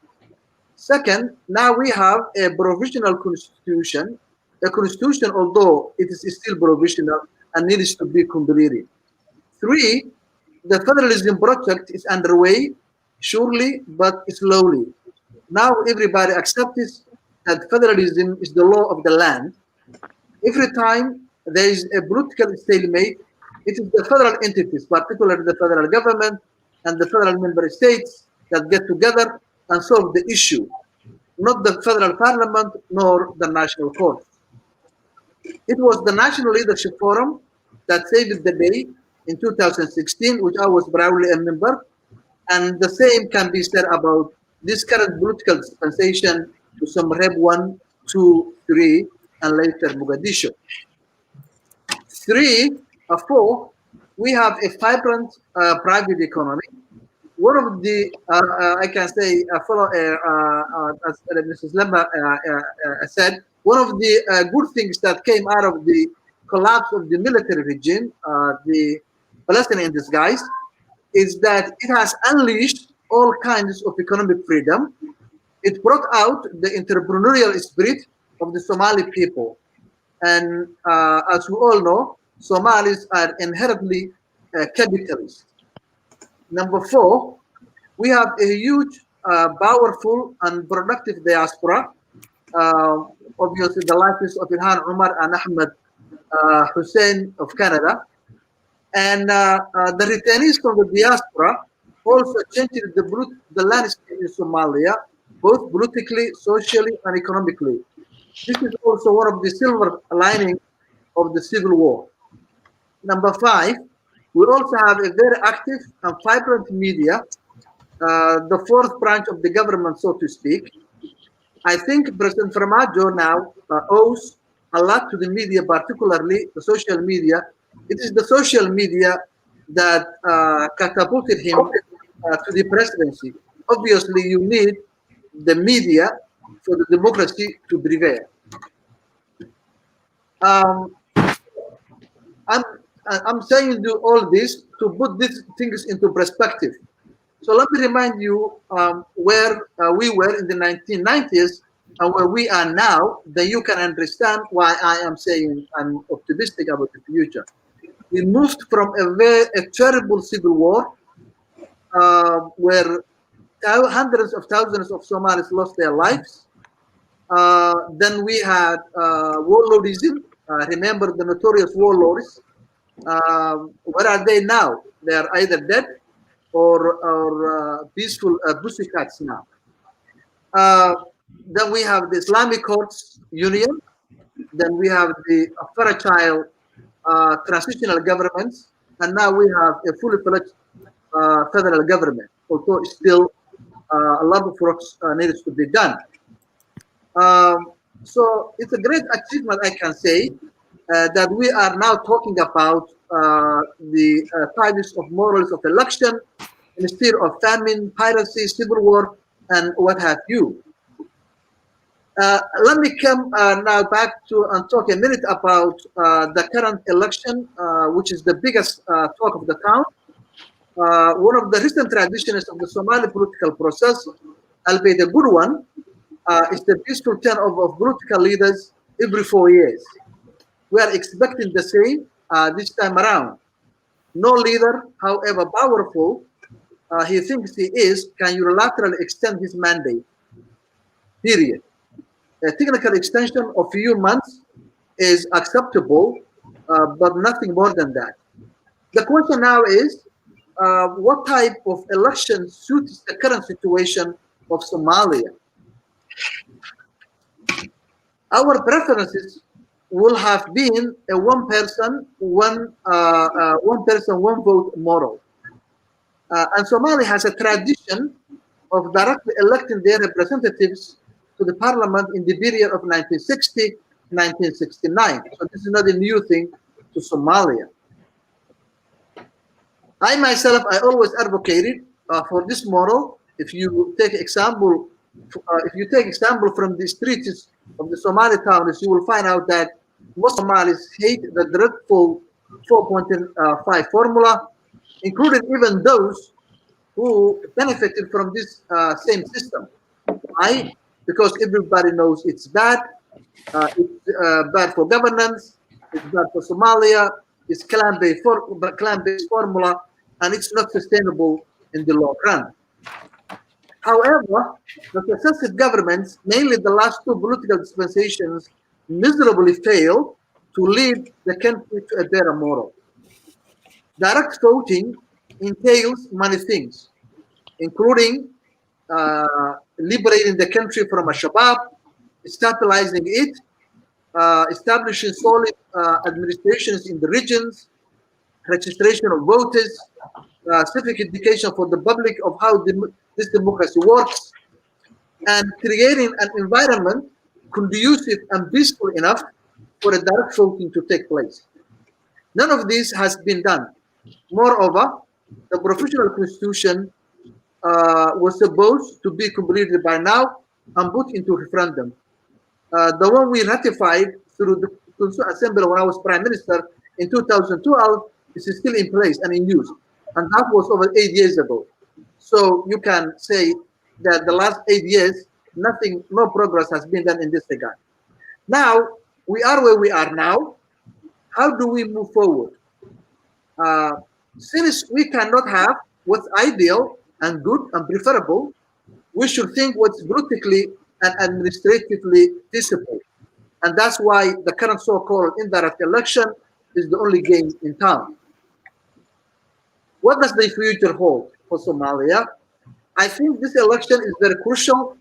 Second, now we have a provisional constitution. The constitution, although it is still provisional and needs to be completed. 3, the federalism project is underway, surely, but slowly. Now everybody accepts that federalism is the law of the land. Every time there is a political stalemate, it is the federal entities, particularly the federal government and the federal member states, that get together and solve the issue, not the federal parliament nor the national court. It was the National Leadership Forum that saved the day in 2016, which I was proudly a member, and the same can be said about this current political dispensation to some Reb 1, 2, 3, and later Mogadishu. 4, we have a vibrant private economy. One of the, I can say, as Mrs. Lemba said, one of the good things that came out of the collapse of the military regime, the Palestinian in disguise, is that it has unleashed all kinds of economic freedom. It brought out the entrepreneurial spirit of the Somali people. And as we all know, Somalis are inherently capitalists. Number 4, we have a huge, powerful, and productive diaspora. Obviously, the likeness of Ilhan Omar and Ahmed Hussein of Canada. And the returnees from the diaspora also changed the landscape in Somalia, both politically, socially, and economically. This is also one of the silver lining of the civil war. Number 5, we also have a very active and vibrant media, the 4th branch of the government, so to speak. I think President Farmajo now owes a lot to the media, particularly the social media. It is the social media that catapulted him to the presidency. Obviously, you need the media for the democracy to prevail. I'm saying all this to put these things into perspective. So let me remind you where we were in the 1990s and where we are now, then you can understand why I am saying I'm optimistic about the future. We moved from a terrible civil war where hundreds of thousands of Somalis lost their lives. Then we had warlordism. Remember the notorious warlords. Where are they now? They are either dead or peaceful pussycats now. Then we have the Islamic Courts Union. Then we have the fragile transitional governments. And now we have a fully fledged federal government, although still a lot of work needs to be done. So it's a great achievement, I can say. that we are now talking about the types of morals of election instead of famine, piracy, civil war, and what have you. Let me come now back to and talk a minute about the current election, which is the biggest talk of the town. One of the recent traditions of the Somali political process, albeit a good one, is the peaceful turn of political leaders every 4 years. We are expecting the same this time around. No leader, however powerful he thinks he is, can unilaterally extend his mandate. Period. A technical extension of few months is acceptable, but nothing more than that. The question now is, what type of election suits the current situation of Somalia? Our preferences will have been a one person, one vote model. And Somalia has a tradition of directly electing their representatives to the parliament in the period of 1960, 1969. So this is not a new thing to Somalia. I myself, I always advocated for this model. If you take example from the streets of the Somali towns, you will find out that most Somalis hate the dreadful 4.5 formula, including even those who benefited from this same system. Why? Because everybody knows it's bad. It's bad for governance. It's bad for Somalia. It's clan-based formula, and it's not sustainable in the long run. However, the successive governments, mainly the last two political dispensations, miserably failed to lead the country to a better model. Direct voting entails many things, including liberating the country from Al-Shabaab, stabilizing it, establishing solid administrations in the regions, registration of voters, civic education for the public of how this democracy works, and creating an environment conducive and peaceful enough for a direct voting to take place. None of this has been done. Moreover, the provisional constitution was supposed to be completed by now and put into referendum. The one we ratified through the Constitutional Assembly when I was Prime Minister in 2012 is still in place and in use. And that was over 8 years ago. So you can say that the last 8 years, no progress has been done in this regard. Now, we are where we are now. How do we move forward? Since we cannot have what's ideal and good and preferable, we should think what's politically and administratively feasible. And that's why the current so-called indirect election is the only game in town. What does the future hold for Somalia? I think this election is very crucial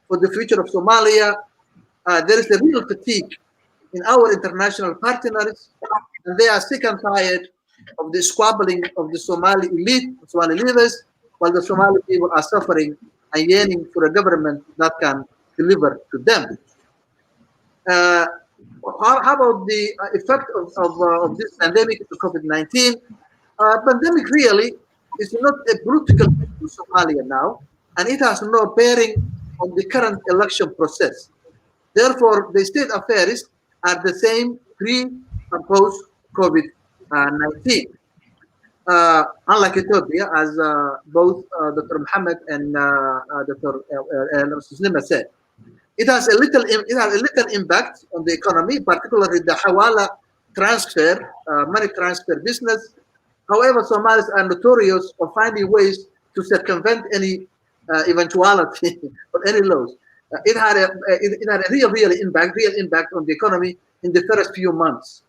for the future of Somalia. There is a real fatigue in our international partners, and they are sick and tired of the squabbling of the Somali elite, Somali leaders, while the Somali people are suffering and yearning for a government that can deliver to them. How about the effect of this pandemic, the COVID-19? Pandemic really is not a political issue in Somalia now, and it has no bearing on the current election process. Therefore, the state affairs are the same pre and post COVID-19. Unlike Ethiopia, as both Dr. Mohammed and Dr. Suslima said, it has a little impact on the economy, particularly the hawala transfer, money transfer business. However, Somalis are notorious for finding ways to circumvent any eventuality or any laws. It had a real impact on the economy in the first few months.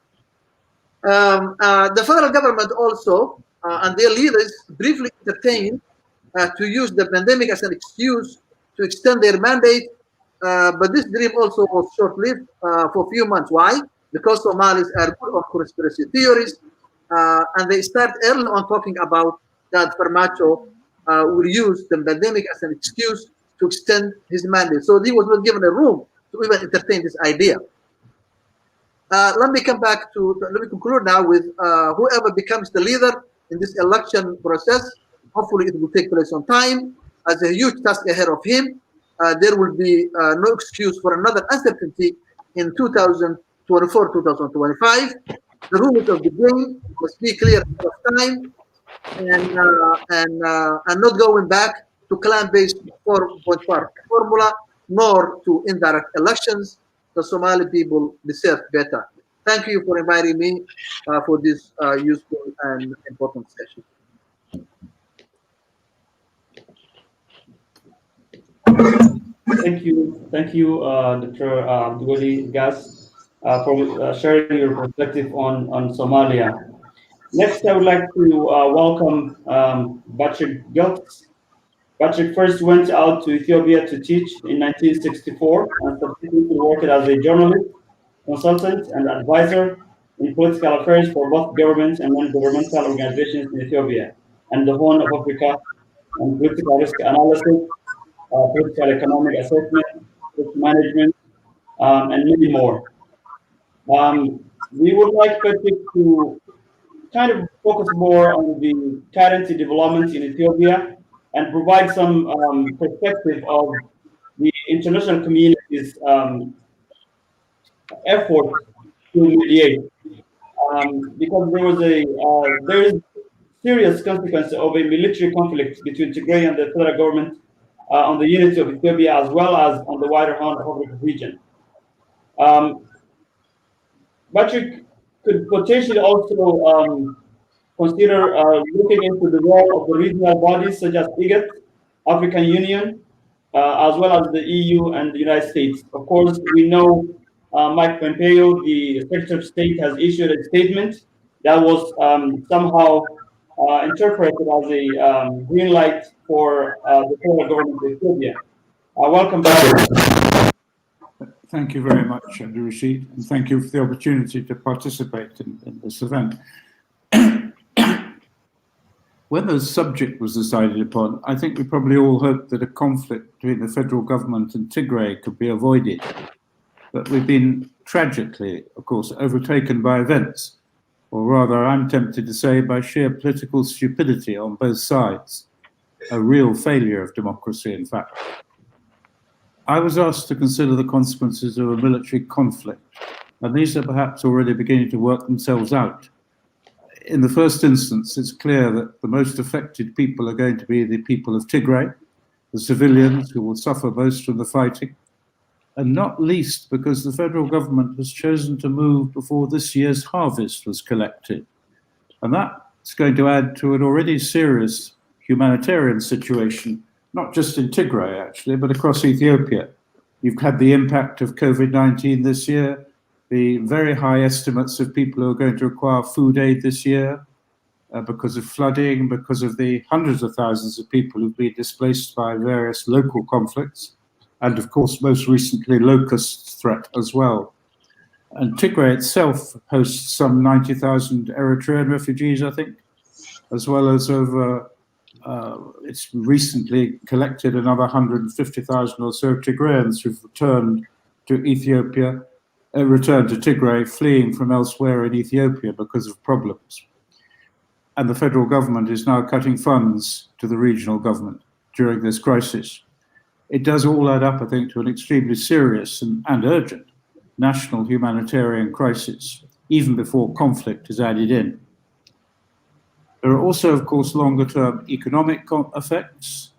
The federal government also and their leaders briefly entertained to use the pandemic as an excuse to extend their mandate, but this dream also was short-lived for a few months. Why? Because Somalis are good on conspiracy theories, and they start early on talking about that Farmacho will use the pandemic as an excuse to extend his mandate. So he was not given a room to even entertain this idea. Let me conclude now with whoever becomes the leader in this election process. Hopefully, it will take place on time. As a huge task ahead of him, there will be no excuse for another uncertainty in 2024, 2025. The rules of the game must be clear ahead of time, and not going back to clan-based formula, nor to indirect elections. The Somali people deserve better. Thank you for inviting me for this useful and important session. Thank you, Dr. Abdulwali Gas, for sharing your perspective on Somalia. Next, I would like to welcome Patrick Giltz. Patrick first went out to Ethiopia to teach in 1964 and subsequently worked as a journalist, consultant, and advisor in political affairs for both government and non-governmental organizations in Ethiopia and the Horn of Africa on political risk analysis, political economic assessment, risk management, and many more. We would like Patrick to kind of focus more on the current developments in Ethiopia and provide some perspective of the international community's effort to mediate. Because there is serious consequence of a military conflict between Tigray and the federal government on the unity of Ethiopia as well as on the wider Horn of Africa region. Patrick could potentially also consider looking into the role of the regional bodies such as IGAD, African Union, as well as the EU and the United States. Of course, we know Mike Pompeo, the Secretary of State, has issued a statement that was somehow interpreted as a green light for the federal government of Ethiopia. Welcome back. Thank you very much, Abdul Rashid, and thank you for the opportunity to participate in this event. When the subject was decided upon, I think we probably all hoped that a conflict between the federal government and Tigray could be avoided. But we've been tragically, of course, overtaken by events, or rather, I'm tempted to say, by sheer political stupidity on both sides. A real failure of democracy, in fact. I was asked to consider the consequences of a military conflict, and these are perhaps already beginning to work themselves out. In the first instance, it's clear that the most affected people are going to be the people of Tigray, the civilians who will suffer most from the fighting, and not least because the federal government has chosen to move before this year's harvest was collected. And that's going to add to an already serious humanitarian situation, not just in Tigray, actually, but across Ethiopia. You've had the impact of COVID-19 this year, the very high estimates of people who are going to require food aid this year because of flooding, because of the hundreds of thousands of people who've been displaced by various local conflicts, and of course, most recently, locust threat as well. And Tigray itself hosts some 90,000 Eritrean refugees, I think, as well as over, it's recently collected another 150,000 or so Tigrayans who've returned to Ethiopia, returned to Tigray, fleeing from elsewhere in Ethiopia because of problems. And the federal government is now cutting funds to the regional government during this crisis. It does all add up, I think, to an extremely serious and urgent national humanitarian crisis, even before conflict is added in. There are also, of course, longer-term economic effects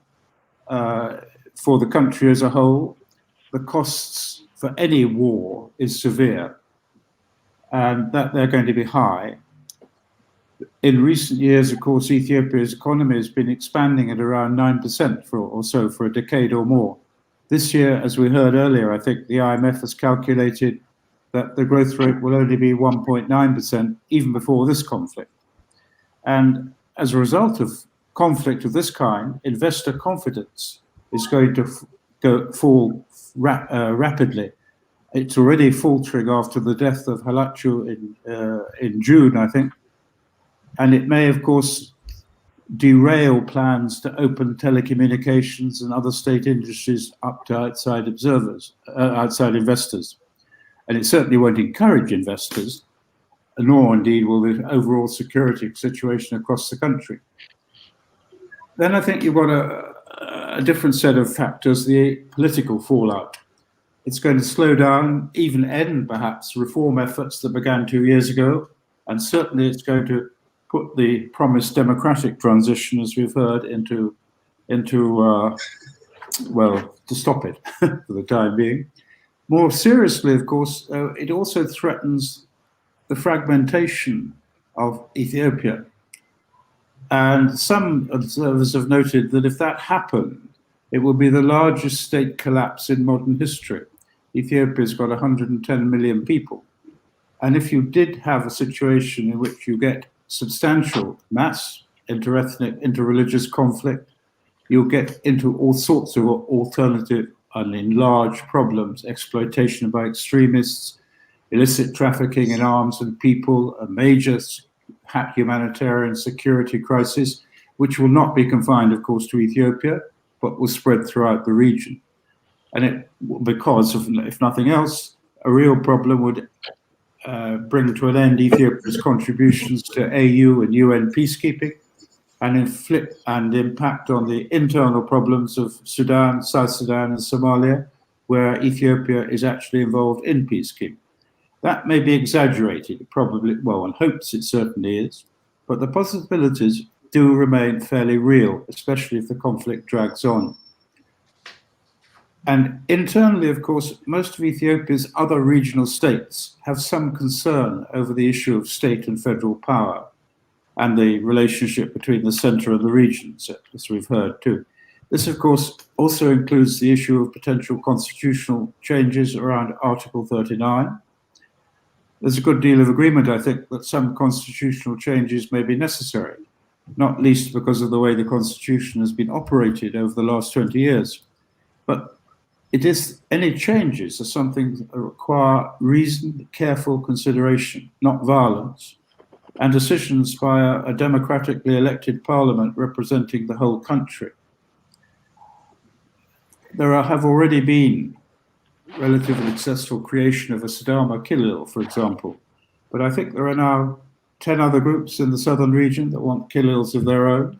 for the country as a whole. The costs for any war is severe, and that they're going to be high. In recent years, of course, Ethiopia's economy has been expanding at around 9% or so for a decade or more. This year, as we heard earlier, I think the IMF has calculated that the growth rate will only be 1.9% even before this conflict. And as a result of conflict of this kind, investor confidence is going to fall rapidly. It's already faltering after the death of Halachu in June, I think. And it may, of course, derail plans to open telecommunications and other state industries up to outside observers, outside investors. and it certainly won't encourage investors, nor indeed will the overall security situation across the country. Then I think you've got a different set of factors, the political fallout. It's going to slow down, even end perhaps, reform efforts that began 2 years ago, and certainly it's going to put the promised democratic transition, as we've heard, into well, to stop it for the time being. More seriously, of course, it also threatens the fragmentation of Ethiopia. And some observers have noted that if that happened, it will be the largest state collapse in modern history. Ethiopia's got 110 million people. And if you did have a situation in which you get substantial mass interethnic, interreligious conflict, you'll get into all sorts of alternative and enlarged problems, exploitation by extremists, illicit trafficking in arms and people, a major humanitarian security crisis, which will not be confined, of course, to Ethiopia, but will spread throughout the region. And it, because of, if nothing else, a real problem would bring to an end Ethiopia's contributions to AU and UN peacekeeping, and inflict and impact on the internal problems of Sudan, South Sudan, and Somalia, where Ethiopia is actually involved in peacekeeping. That may be exaggerated, probably, well, one hopes it certainly is, but the possibilities do remain fairly real, especially if the conflict drags on. And internally, of course, most of Ethiopia's other regional states have some concern over the issue of state and federal power and the relationship between the center and the regions, as we've heard too. This, of course, also includes the issue of potential constitutional changes around Article 39. There's a good deal of agreement, I think, that some constitutional changes may be necessary, not least because of the way the Constitution has been operated over the last 20 years. But it is, any changes are something that require reasoned, careful consideration, not violence, and decisions by a democratically elected parliament representing the whole country. There have already been relatively successful creation of a Sidama Kilil, for example, but I think there are now 10 other groups in the southern region that want Kilils of their own,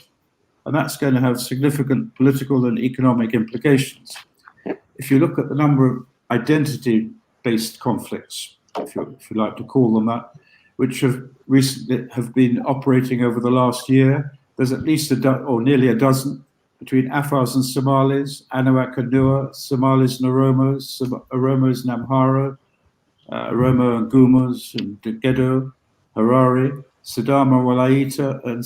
and that's going to have significant political and economic implications. If you look at the number of identity-based conflicts, if you like to call them that, which have recently been operating over the last year, there's at least nearly a dozen between Afars and Somalis, Anuak and Nuer, Somalis and Oromos, Oromos and Amhara, Oromo and Gumuz and Gedo, Harari, Sidama Walaita and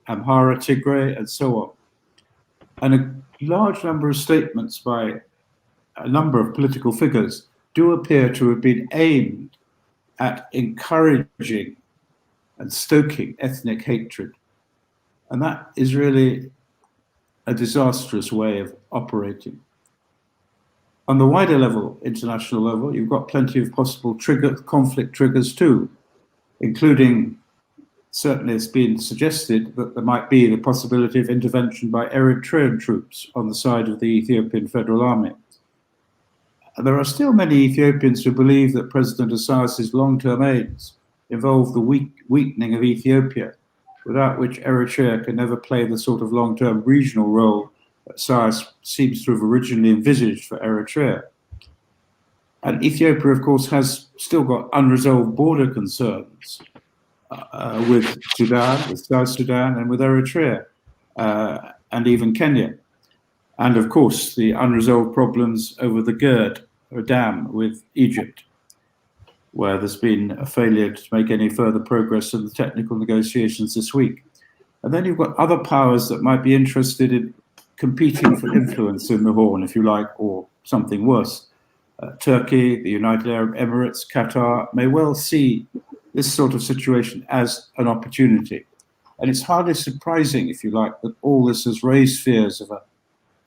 Amhara Tigray, and so on. And a large number of statements by a number of political figures do appear to have been aimed at encouraging and stoking ethnic hatred. And that is really a disastrous way of operating. On the wider level, international level, you've got plenty of possible conflict triggers too, including, certainly it's been suggested that there might be the possibility of intervention by Eritrean troops on the side of the Ethiopian Federal Army. There are still many Ethiopians who believe that President Isaias's long-term aims involve the weakening of Ethiopia, without which Eritrea can never play the sort of long-term regional role that Isaias seems to have originally envisaged for Eritrea. And Ethiopia, of course, has still got unresolved border concerns with Sudan, with South Sudan, and with Eritrea, and even Kenya. And of course, the unresolved problems over the GERD, or dam, with Egypt, where there's been a failure to make any further progress in the technical negotiations this week. And then you've got other powers that might be interested in competing for influence in the Horn, if you like, or something worse. Turkey, the United Arab Emirates, Qatar may well see this sort of situation as an opportunity. And it's hardly surprising, if you like, that all this has raised fears of a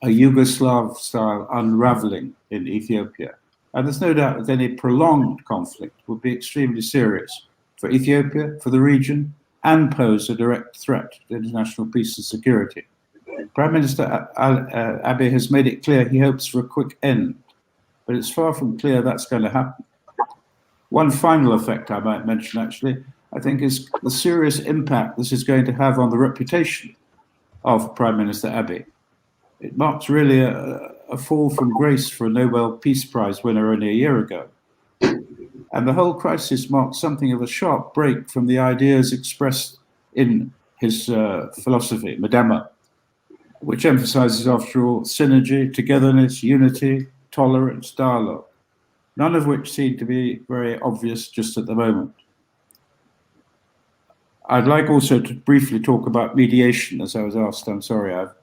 Yugoslav-style unraveling in Ethiopia. And there's no doubt that any prolonged conflict would be extremely serious for Ethiopia, for the region, and pose a direct threat to international peace and security. Prime Minister Abiy has made it clear he hopes for a quick end, but it's far from clear that's going to happen. One final effect I might mention, actually, I think, is the serious impact this is going to have on the reputation of Prime Minister Abiy. It marks really a fall from grace for a Nobel Peace Prize winner only a year ago. And the whole crisis marks something of a sharp break from the ideas expressed in his philosophy, Madema, which emphasizes, after all, synergy, togetherness, unity, tolerance, dialogue, none of which seem to be very obvious just at the moment. I'd like also to briefly talk about mediation, as I was asked. I'm sorry, I've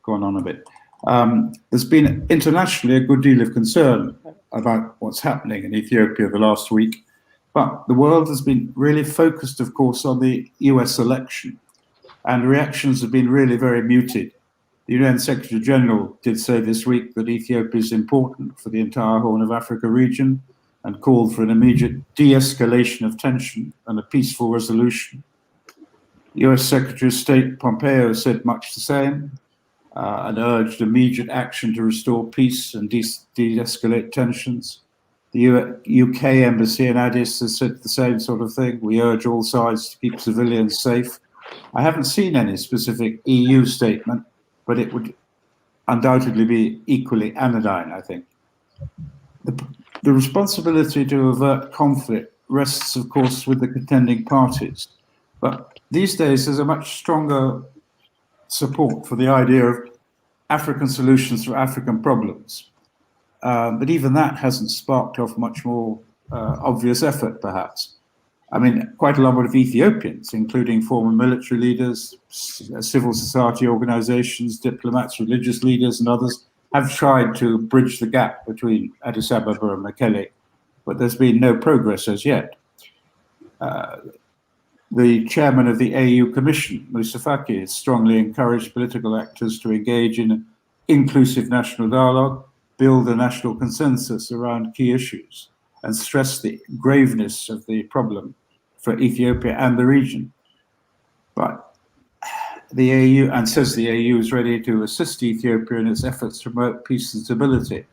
gone on a bit. There's been internationally a good deal of concern about what's happening in Ethiopia the last week, but the world has been really focused, of course, on the US election, and reactions have been really very muted. The UN Secretary General did say this week that Ethiopia is important for the entire Horn of Africa region and called for an immediate de-escalation of tension and a peaceful resolution. US Secretary of State Pompeo said much the same and urged immediate action to restore peace and de-escalate tensions. The UK Embassy in Addis has said the same sort of thing. We urge all sides to keep civilians safe. I haven't seen any specific EU statement, but it would undoubtedly be equally anodyne, I think. The responsibility to avert conflict rests, of course, with the contending parties. But these days, there's a much stronger support for the idea of African solutions for African problems. But even that hasn't sparked off much more obvious effort, perhaps. I mean, quite a number of Ethiopians, including former military leaders, civil society organizations, diplomats, religious leaders, and others, have tried to bridge the gap between Addis Ababa and Mekelle, but there's been no progress as yet. The chairman of the AU Commission, Moussa Faki, has strongly encouraged political actors to engage in inclusive national dialogue, build a national consensus around key issues, and stress the graveness of the problem for Ethiopia and the region. But the AU, and says the AU is ready to assist Ethiopia in its efforts to promote peace and stability.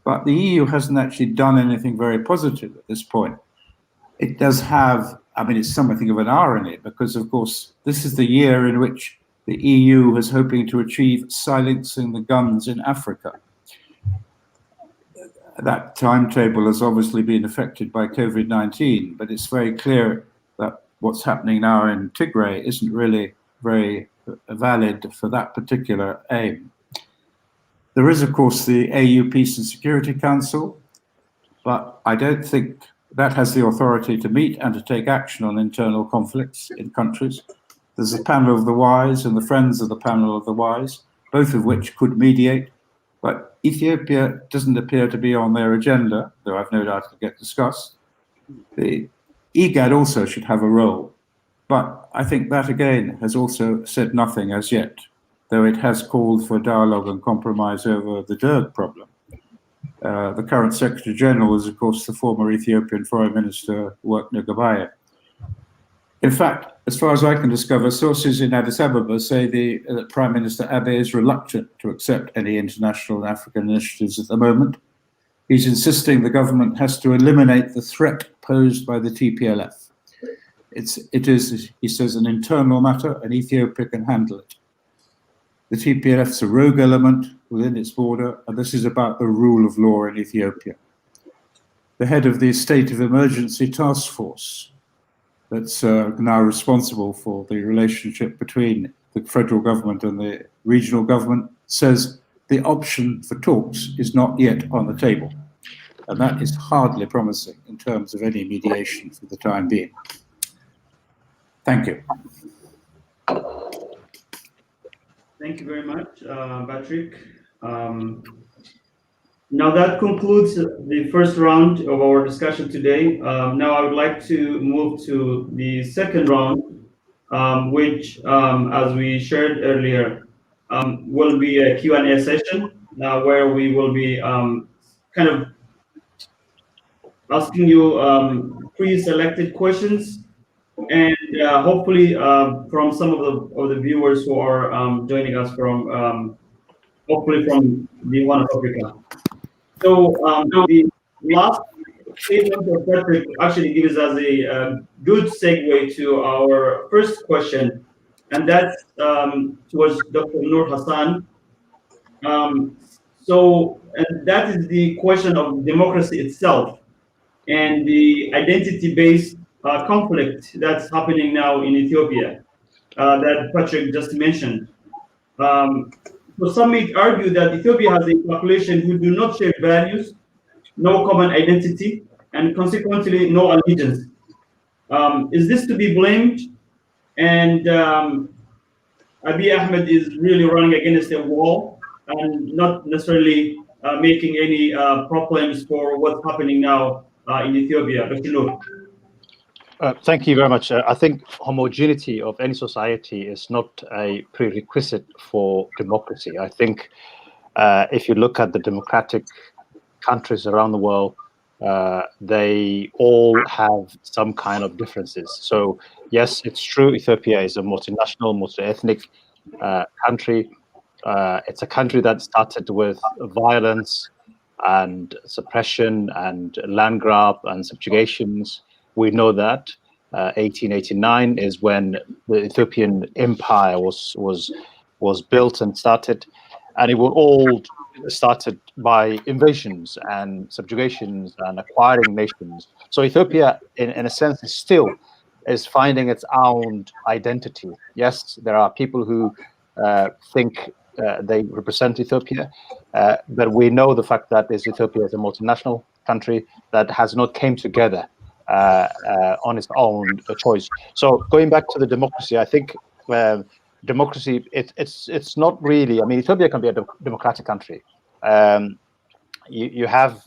But the EU hasn't actually done anything very positive at this point. It does have, I mean, it's something of an irony because, of course, this is the year in which the EU is hoping to achieve silencing the guns in Africa. That timetable has obviously been affected by COVID-19, but it's very clear that what's happening now in Tigray isn't really very valid for that particular aim. There is, of course, the AU Peace and Security Council, but I don't think that has the authority to meet and to take action on internal conflicts in countries. There's a panel of the wise and the friends of the panel of the wise, both of which could mediate. But Ethiopia doesn't appear to be on their agenda, though I've no doubt it'll get discussed. The IGAD also should have a role, but I think that again has also said nothing as yet, though it has called for dialogue and compromise over the Derg problem. The current Secretary General is, of course, the former Ethiopian Foreign Minister, Workner Gabaye. In fact, as far as I can discover, sources in Addis Ababa say that Prime Minister Abiy is reluctant to accept any international and African initiatives at the moment. He's insisting the government has to eliminate the threat posed by the TPLF. It is, he says, an internal matter, and Ethiopia can handle it. The TPLF is a rogue element within its border, and this is about the rule of law in Ethiopia. The head of the State of Emergency Task Force, that's now responsible for the relationship between the federal government and the regional government, says the option for talks is not yet on the table. And that is hardly promising in terms of any mediation for the time being. Thank you. Thank you very much, Patrick. Now that concludes the first round of our discussion today. Now I would like to move to the second round, which, as we shared earlier, will be a Q&A session where we will be kind of asking you pre-selected questions, and hopefully from some of the viewers who are joining us from hopefully from the Horn of Africa. So the last statement of Patrick actually gives us a good segue to our first question, and that's towards Dr. Noor Hassan. Um, and that is the question of democracy itself and the identity-based conflict that's happening now in Ethiopia that Patrick just mentioned. Um, so some may argue that Ethiopia has a population who do not share values, no common identity, and consequently no allegiance. Is this to be blamed? And Abiy Ahmed is really running against a wall and not necessarily making any proclaims for what's happening now in Ethiopia. Dr. Noor. Thank you very much. I think homogeneity of any society is not a prerequisite for democracy. I think if you look at the democratic countries around the world, they all have some kind of differences. So yes, it's true, Ethiopia is a multinational, multi-ethnic country. It's a country that started with violence and suppression and land grab and subjugations. We know that 1889 is when the Ethiopian empire was built and started, and it was all started by invasions and subjugations and acquiring nations. So Ethiopia, in a sense, is finding its own identity. Yes, there are people who think they represent Ethiopia, but we know the fact that Ethiopia is a multinational country that has not came together on its own choice. So going back to the democracy, I think democracy, it's not really. I mean, Ethiopia can be a democratic country. You have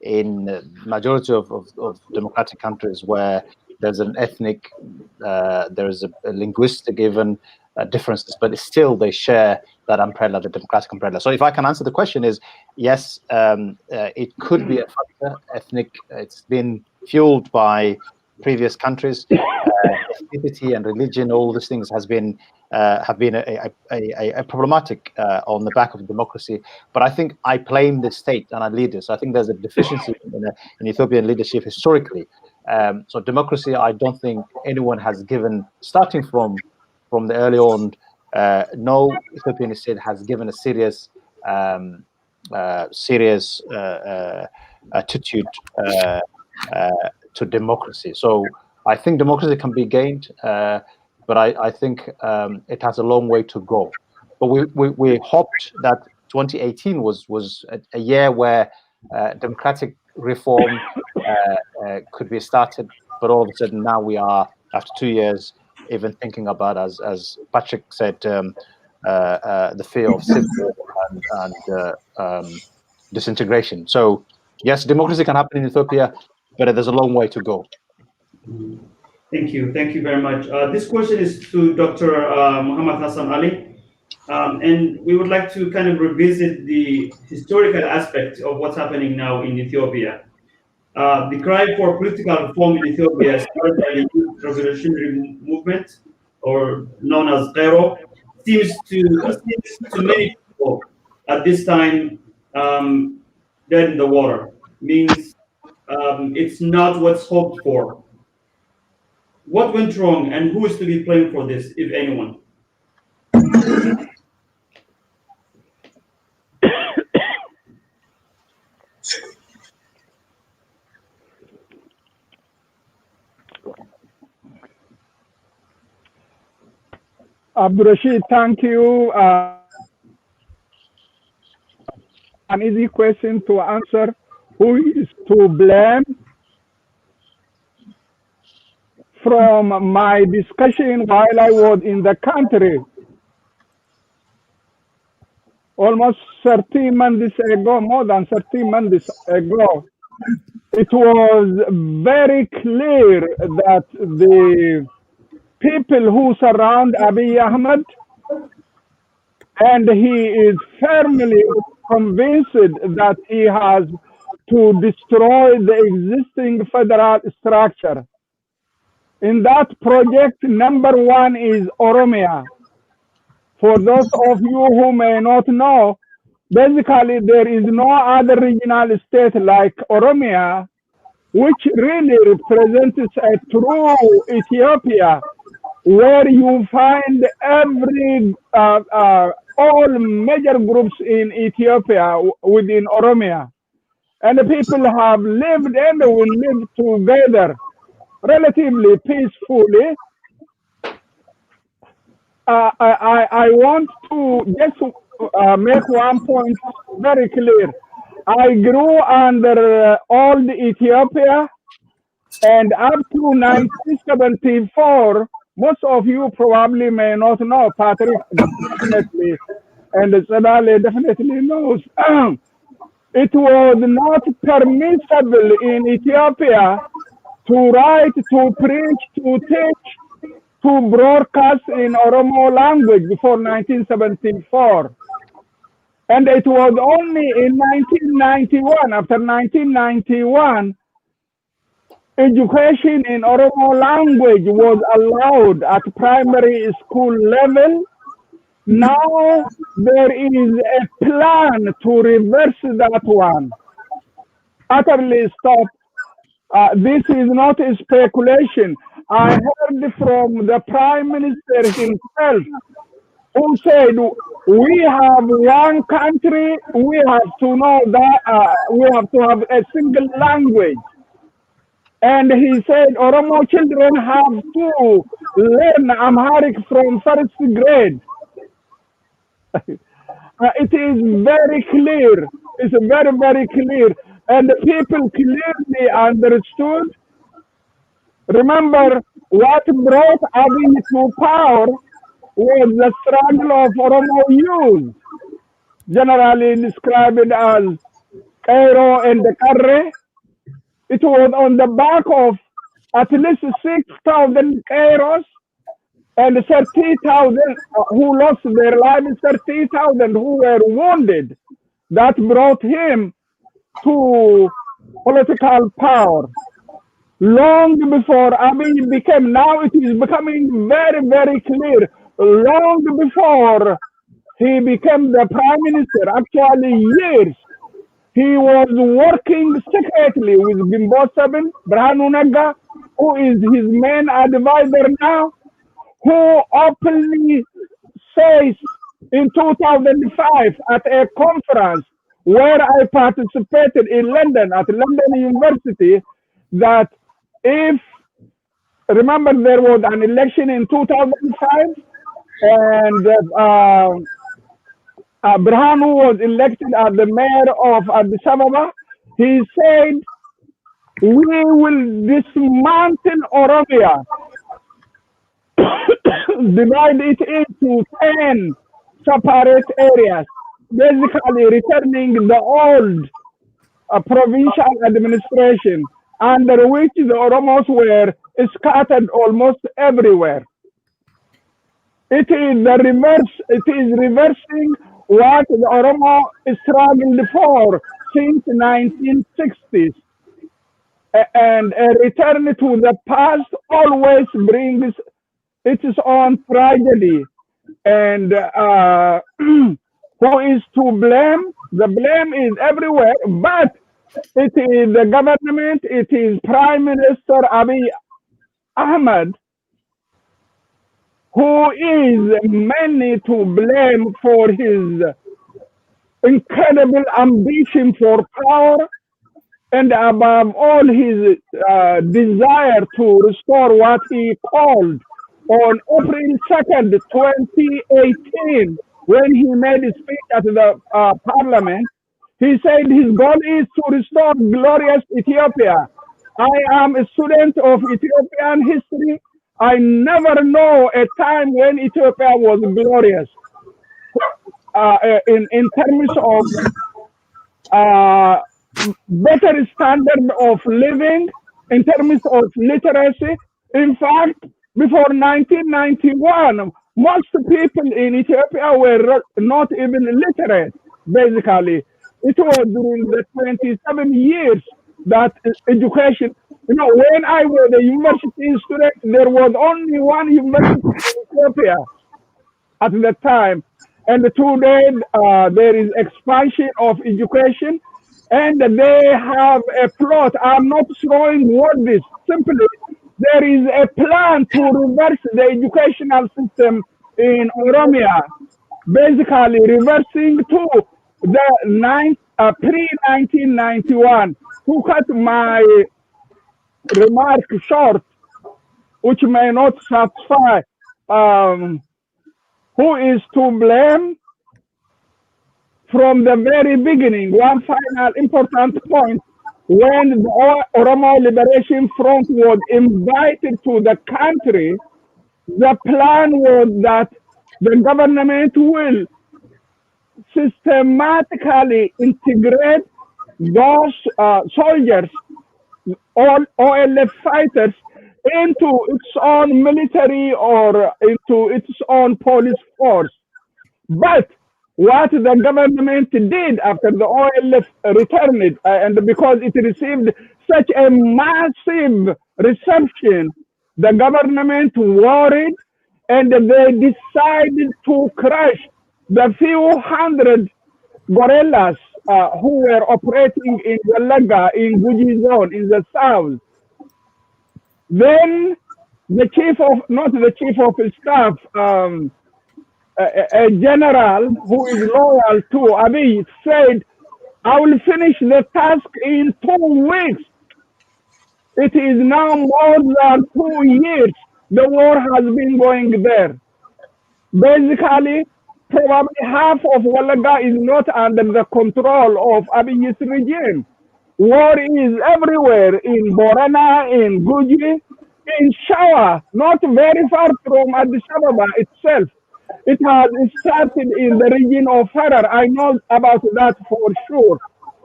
in the majority of democratic countries where there's an ethnic, there is a linguistic even differences, but still they share that umbrella, the democratic umbrella. So if I can answer the question is, yes, it could be a factor, ethnic, it's been fueled by previous countries, ethnicity and religion, all these things have been a problematic on the back of democracy. But I think I blame the state and our leaders. I think there's a deficiency in Ethiopian leadership historically. So democracy, I don't think anyone has given, starting from the early on, no Ethiopian state has given a serious attitude to democracy. So I think democracy can be gained, but I think it has a long way to go. But we hoped that 2018 was a year where democratic reform could be started, but all of a sudden now we are, after 2 years, even thinking about, as Patrick said, the fear of civil war and disintegration. So yes, democracy can happen in Ethiopia, but there's a long way to go. Thank you very much. This question is to Dr. Muhammad Hassan Ali, and we would like to kind of revisit the historical aspect of what's happening now in Ethiopia. The cry for political reform in Ethiopia started by the Youth Revolutionary Movement, or known as Cairo, seems to many people at this time dead in the water. Means it's not what's hoped for. What went wrong, and who is to be blamed for this, if anyone? Abdurrashid, thank you. An easy question to answer. Who is to blame? From my discussion while I was in the country, almost 13 months ago, more than 13 months ago, it was very clear that the people who surround Abiy Ahmed, and he is firmly convinced that he has to destroy the existing federal structure. In that project, number one is Oromia. For those of you who may not know, basically there is no other regional state like Oromia which really represents a true Ethiopia, where you find all major groups in Ethiopia within Oromia. And the people have lived and will live together relatively peacefully. I want to just make one point very clear. I grew under old Ethiopia, and up to 1974, most of you probably may not know, Patrick definitely, and Sadale definitely knows. It was not permissible in Ethiopia to write, to preach, to teach, to broadcast in Oromo language before 1974. And it was only in 1991, after 1991, education in Oromo language was allowed at primary school level. Now there is a plan to reverse that one. Utterly stop. This is not a speculation. I heard from the Prime Minister himself, who said, we have one country, we have to know that we have to have a single language. And he said, Oromo children have to learn Amharic from first grade. It is very clear. It's very, very clear. And the people clearly understood. Remember, what brought Abiy to power was the struggle of Oromo youth, generally described as Cairo and the Karre. It was on the back of at least 6,000 Kairos and 30,000 who lost their lives, 30,000 who were wounded. That brought him to political power. Long before Abiy became, now it is becoming very, very clear, long before he became the prime minister, actually years, he was working secretly with Bimbo 7, Brahanu Naga, who is his main advisor now, who openly says in 2005 at a conference where I participated in London, at London University, that if, remember there was an election in 2005, and Brahanu was elected as the mayor of Addis Ababa. He said, we will dismantle Oromia, divide it into 10 separate areas, basically returning the old provincial administration under which the Oromos were scattered almost everywhere. It is the reverse, it is reversing what the Oromo struggled for since 1960s. And a return to the past always brings its own tragedy. And who is to blame? The blame is everywhere, but it is the government, it is Prime Minister Abiy Ahmed, who is mainly to blame for his incredible ambition for power, and above all his desire to restore what he called on April 2nd, 2018, when he made a speech at the parliament. He said his goal is to restore glorious Ethiopia. I am a student of Ethiopian history. I never know a time when Ethiopia was glorious in terms of better standard of living, in terms of literacy. In fact, before 1991, most people in Ethiopia were not even literate, basically. It was during the 27 years that education, you know, when I was a university student, there was only one university in Ethiopia at the time. And today, there is expansion of education. and they have a plot. I'm not throwing words. Simply, there is a plan to reverse the educational system in Oromia, basically reversing to the pre-1991. To cut my remark short, which may not satisfy, who is to blame? From the very beginning, one final important point, when the Oromo Liberation Front was invited to the country, the plan was that the government will systematically integrate those soldiers, all OLF fighters, into its own military or into its own police force. But what the government did after the OLF returned, and because it received such a massive reception, the government worried and they decided to crush the few hundred guerrillas who were operating in Walaga, in Guji zone, in the south. Then the chief of, not the chief of staff, a general who is loyal to Abiy said, I will finish the task in 2 weeks. It is now more than 2 years. The war has been going there. Basically, probably half of Walaga is not under the control of Abiy's regime. War is everywhere, in Borana, in Guji, in Shawa, not very far from Addis Ababa itself. It has started in the region of Harar. I know about that for sure.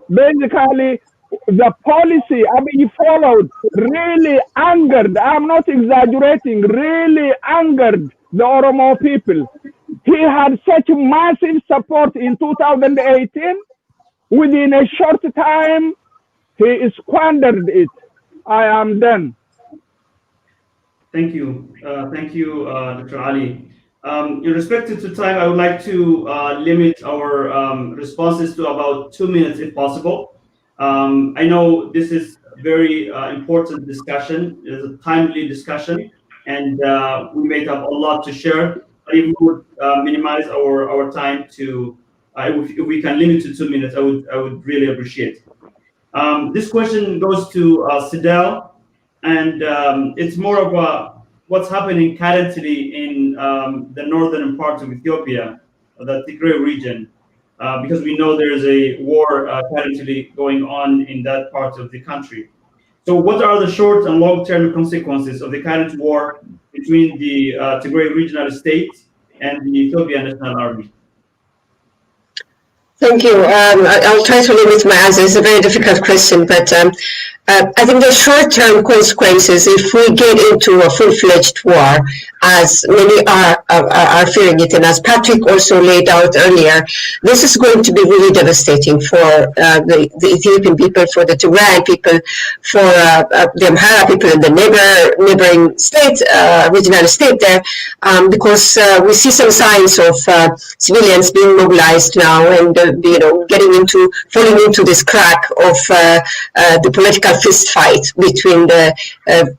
Basically, the policy Abiy followed really angered, I'm not exaggerating, really angered the Oromo people. He had such massive support in 2018. Within a short time, he squandered it. I am done. Thank you. Thank you, Dr. Ali. In respect to time, I would like to limit our responses to about 2 minutes if possible. I know this is a very important discussion. It's a timely discussion, and we may have a lot to share. But if we would minimize our time to, if we can limit to 2 minutes, I would really appreciate. This question goes to Sidel, and it's more of what's happening currently in the northern part of Ethiopia, the Tigray region, because we know there's a war currently going on in that part of the country. So what are the short and long-term consequences of the current war between the Tigray regional state and the Ethiopian National Army? Thank you. I'll try to limit my answer. It's a very difficult question, but I think the short-term consequences, if we get into a full-fledged war, as many are fearing it, and as Patrick also laid out earlier, this is going to be really devastating for the Ethiopian people, for the Tigrayan people, for the Amhara people in the neighboring state, regional state there, because we see some signs of civilians being mobilized now and falling into this crack of the political fist fight between the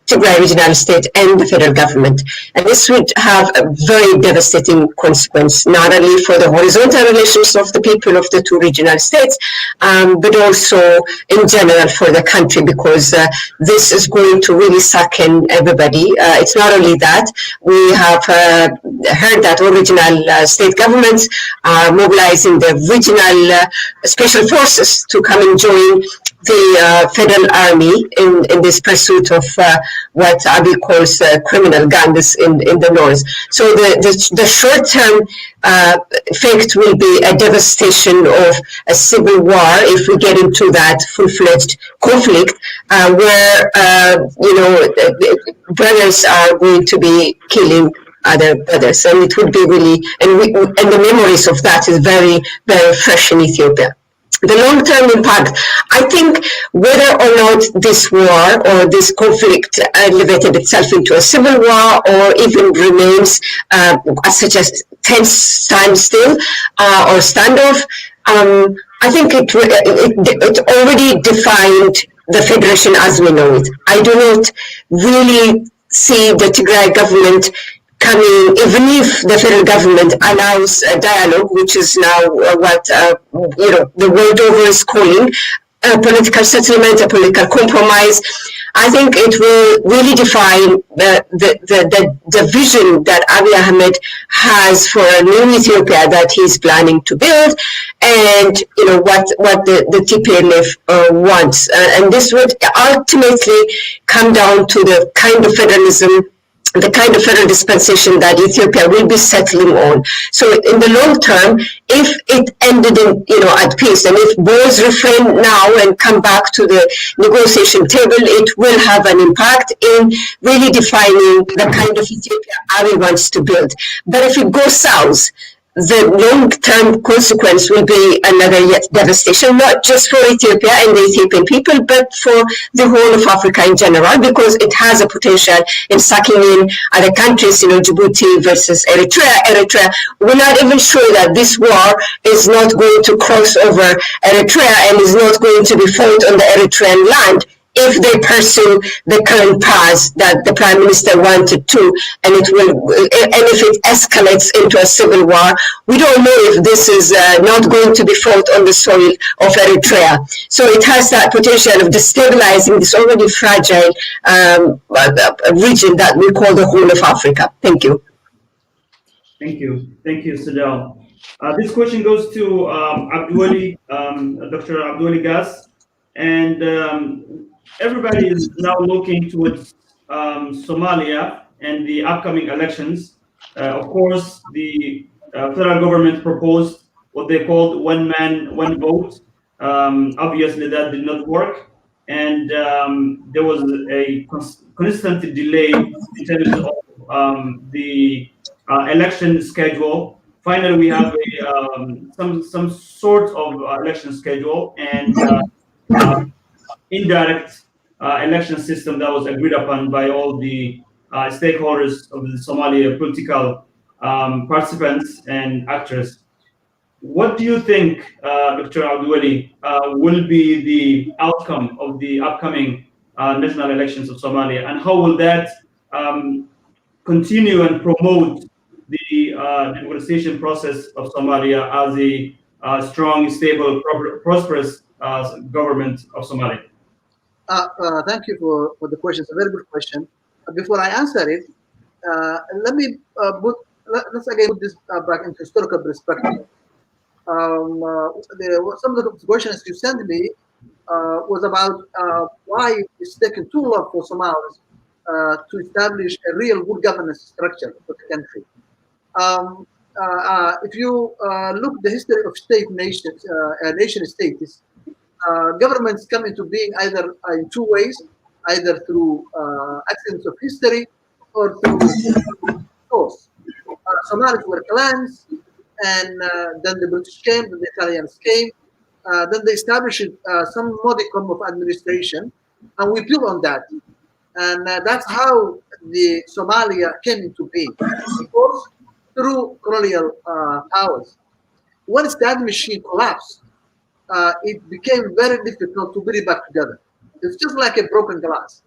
Tigray regional state and the federal government. And this would have a very devastating consequence, not only for the horizontal relations of the people of the two regional states, but also in general for the country, because this is going to really suck in everybody. It's not only that, we have heard that all regional state governments are mobilizing the regional special forces to come and join the federal army in this pursuit of what Abiy calls criminal gangs in the north. So the short-term effect will be a devastation of a civil war if we get into that full-fledged conflict where brothers are going to be killing other brothers, and it would be really, and the memories of that is very, very fresh in Ethiopia. The long-term impact, I think whether or not this war or this conflict elevated itself into a civil war or even remains such a tense standstill or standoff, I think it already defined the federation as we know it. I do not really see the Tigray government coming, even if the federal government allows a dialogue, which is now what the world over is calling a political settlement, a political compromise. I think it will really define the vision that Abiy Ahmed has for a new Ethiopia that he's planning to build, and what the TPLF wants, and this would ultimately come down to the kind of federalism, the kind of federal dispensation that Ethiopia will be settling on. So in the long term, if it ended in, at peace, and if both refrain now and come back to the negotiation table, it will have an impact in really defining the kind of Ethiopia Abiy wants to build. But if it goes south, the long-term consequence will be another yet devastation, not just for Ethiopia and the Ethiopian people, but for the whole of Africa in general, because it has a potential in sucking in other countries, Djibouti versus Eritrea. We're not even sure that this war is not going to cross over Eritrea and is not going to be fought on the Eritrean land if they pursue the current path that the prime minister wanted to, and if it escalates into a civil war, we don't know if this is not going to be fought on the soil of Eritrea. So it has that potential of destabilizing this already fragile region that we call the whole of Africa. Thank you. Thank you, Sadal. This question goes to Dr. Abdouali Gas, and everybody is now looking towards Somalia and the upcoming elections. Of course, the federal government proposed what they called one man, one vote. Obviously, that did not work, and there was a constant delay in terms of the election schedule. Finally, we have some sort of election schedule and indirect election system that was agreed upon by all the stakeholders of the Somalia political participants and actors. What do you think, Dr. Abdouali, will be the outcome of the upcoming national elections of Somalia, and how will that continue and promote the negotiation process of Somalia as a strong, stable, prosperous government of Somalia? Thank you for the question. It's a very good question. Before I answer it, let's again put this back into historical perspective. Some of the questions you sent me was about why it's taken too long for Somalis to establish a real good governance structure for the country. If you look at the history of nation states, governments come into being either in two ways, either through accidents of history or through force. Somalis were clans, and then the British came, then the Italians came, then they established some modicum of administration, and we built on that. And that's how the Somalia came into being, of course, through colonial powers. Once that machine collapsed, it became very difficult to put it back together. It's just like a broken glass,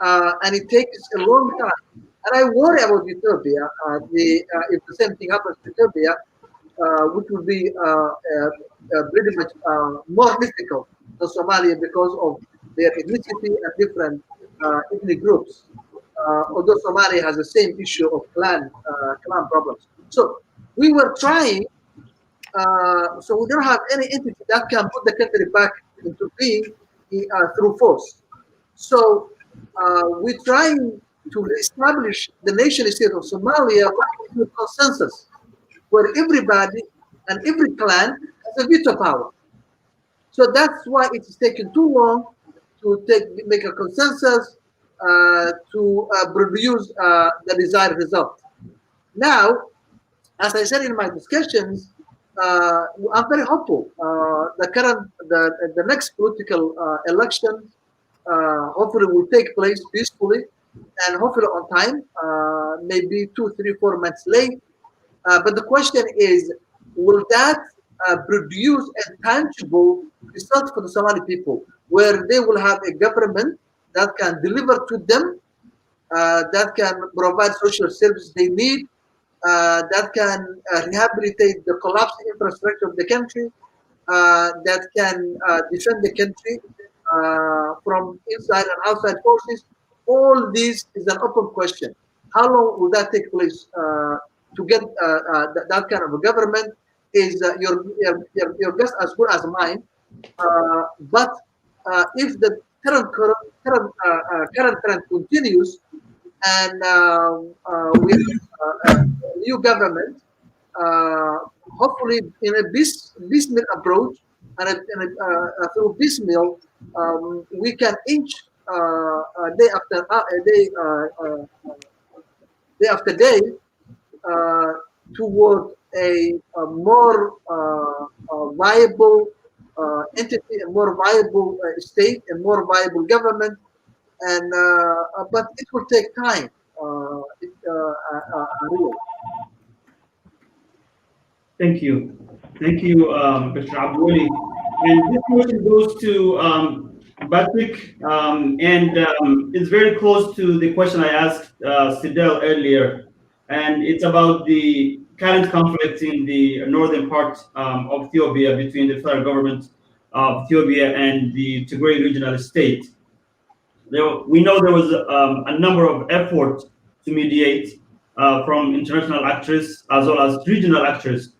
and it takes a long time. And I worry about Ethiopia. If the same thing happens to Ethiopia, which would be pretty much more difficult than Somalia because of their ethnicity and different ethnic groups. Although Somalia has the same issue of clan problems. So we were trying. So we don't have any entity that can put the country back into being through force. So we're trying to establish the nation state of Somalia with consensus, where everybody and every clan has a veto power. So that's why it's taken too long to make a consensus to produce the desired result. Now, as I said in my discussions, I'm very hopeful. The next political election hopefully will take place peacefully and hopefully on time, maybe 2, 3, 4 months late. But the question is, will that produce a tangible result for the Somali people, where they will have a government that can deliver to them, that can provide social services they need, that can rehabilitate the collapsed infrastructure of the country, that can defend the country from inside and outside forces. All this is an open question. How long will that take place to get that kind of a government? Is your guess as good as mine? But if the current trend continues, and with a new government, hopefully in a piecemeal approach, and through piecemeal, we can inch day after day after day toward a more viable entity, a more viable state, a more viable government, and but it will take time. Really. Thank you, Mr. Abduli. And this question goes to Patrick, and it's very close to the question I asked Sidel earlier, and it's about the current conflict in the northern part of Ethiopia between the federal government of Ethiopia and the Tigray regional state. We know there was a number of efforts to mediate from international actors as well as regional actors,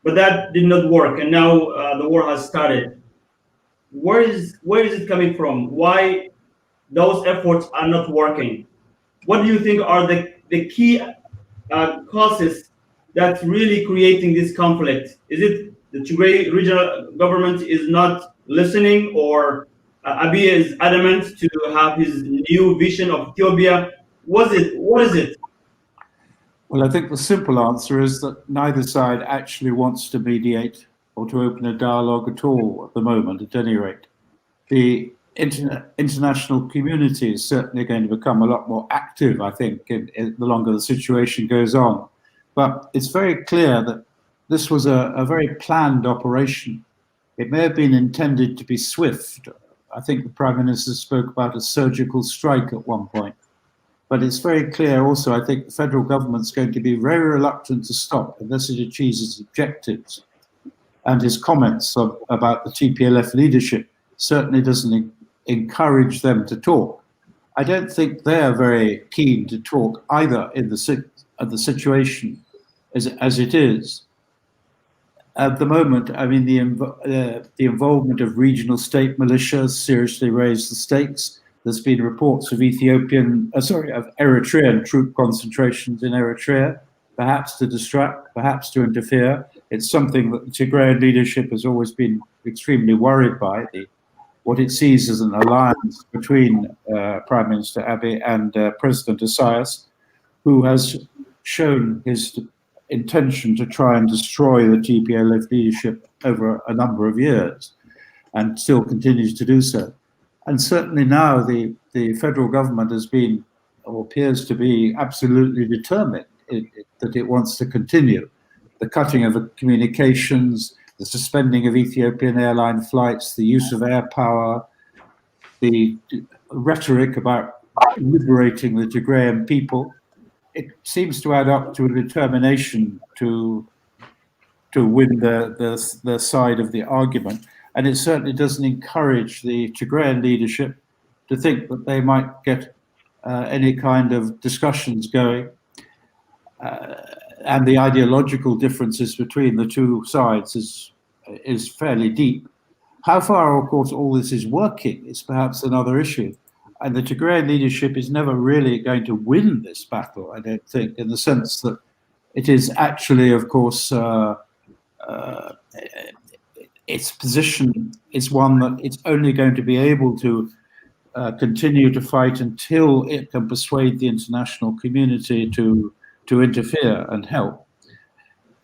but that did not work, and now the war has started. Where is it coming from? Why those efforts are not working? What do you think are the key causes that's really creating this conflict? Is it the Tigray regional government is not listening, or Abiy is adamant to have his new vision of Ethiopia? What is it? Well, I think the simple answer is that neither side actually wants to mediate or to open a dialogue at all at the moment, at any rate. The international community is certainly going to become a lot more active, I think, the longer the situation goes on. But it's very clear that this was a very planned operation. It may have been intended to be swift. I think the Prime Minister spoke about a surgical strike at one point. But it's very clear also, I think the federal government's going to be very reluctant to stop unless it achieves its objectives. And his comments about the TPLF leadership certainly doesn't encourage them to talk. I don't think they're very keen to talk either in the situation as it is. At the moment, I mean, the involvement of regional state militias seriously raised the stakes. There's been reports of Eritrean troop concentrations in Eritrea, perhaps to distract, perhaps to interfere. It's something that the Tigrayan leadership has always been extremely worried by, what it sees as an alliance between Prime Minister Abiy and President Isaias, who has shown his intention to try and destroy the TPLF leadership over a number of years, and still continues to do so. And certainly now the federal government has been, or appears to be, absolutely determined that it wants to continue. The cutting of communications, the suspending of Ethiopian airline flights, the use of air power, the rhetoric about liberating the Tigrayan people, it seems to add up to a determination to win the side of the argument. And it certainly doesn't encourage the Tigrayan leadership to think that they might get any kind of discussions going. And the ideological differences between the two sides is fairly deep. How far, of course, all this is working is perhaps another issue. And the Tigrayan leadership is never really going to win this battle, I don't think, in the sense that it is actually, of course, its position is one that it's only going to be able to continue to fight until it can persuade the international community to interfere and help.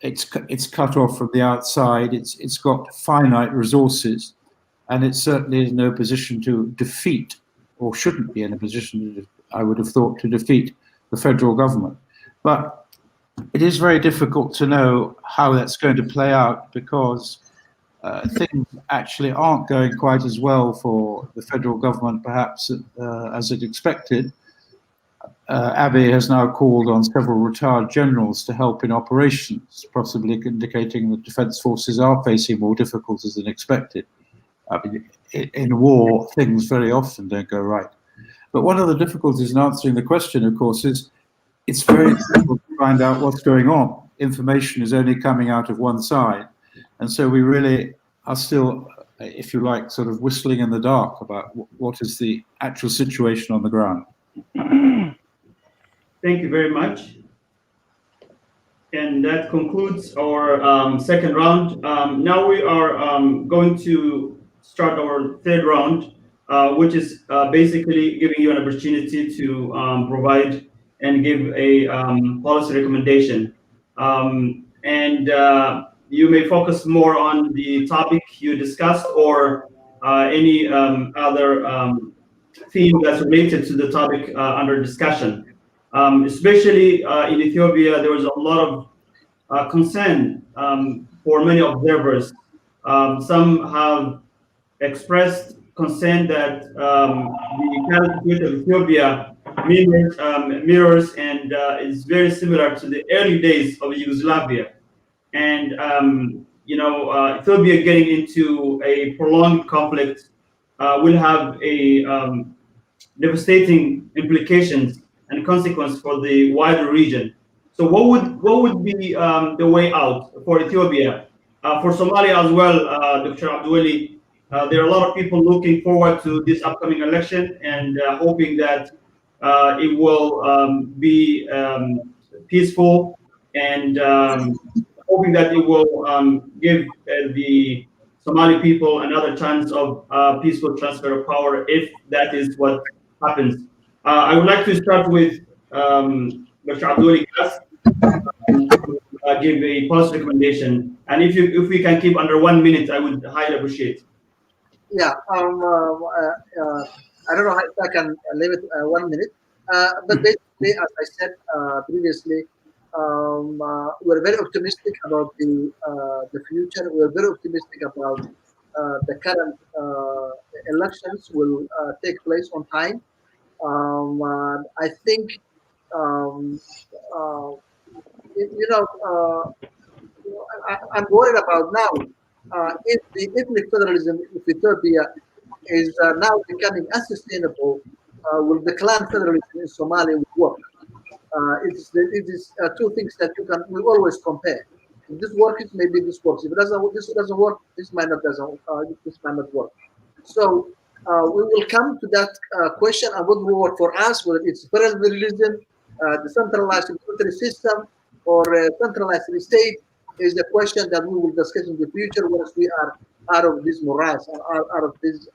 It's cut off from the outside. It's got finite resources, and it certainly is in no position to defeat, or shouldn't be in a position, I would have thought, to defeat the federal government. But it is very difficult to know how that's going to play out because things actually aren't going quite as well for the federal government, perhaps, as it expected. Abiy has now called on several retired generals to help in operations, possibly indicating that defence forces are facing more difficulties than expected. I mean, in war, things very often don't go right. But one of the difficulties in answering the question, of course, is it's very difficult to find out what's going on. Information is only coming out of one side. And so we really are still, if you like, sort of whistling in the dark about what is the actual situation on the ground. Thank you very much. And that concludes our second round. Now we are going to start our third round, which is basically giving you an opportunity to provide and give a policy recommendation. You may focus more on the topic you discussed or any other theme that's related to the topic under discussion. Especially in Ethiopia, there was a lot of concern for many observers. Some have expressed concern that the current situation of Ethiopia mirrors and is very similar to the early days of Yugoslavia. And Ethiopia getting into a prolonged conflict will have a devastating implications and consequence for the wider region. So what would be the way out for Ethiopia? For Somalia as well, Dr. Abdulwali, there are a lot of people looking forward to this upcoming election and hoping that it will be peaceful and hoping that it will give the Somali people another chance of peaceful transfer of power if that is what happens. I would like to start with Dr. Abdulwali to give a policy recommendation, and if we can keep under 1 minute, I would highly appreciate. Yeah, I don't know if I can leave it 1 minute, but basically, as I said previously, we're very optimistic about the future. We're very optimistic about the current elections will take place on time. I think, I'm worried about now if the ethnic federalism of Ethiopia is now becoming unsustainable, will the clan federalism in Somalia work? It is two things that we always compare. If this works, maybe this works. If this doesn't work, this might not work. So we will come to that question and what will work for us, whether it's federalism, the centralized military system, or centralized state, is the question that we will discuss in the future once we are out of this morass, out of this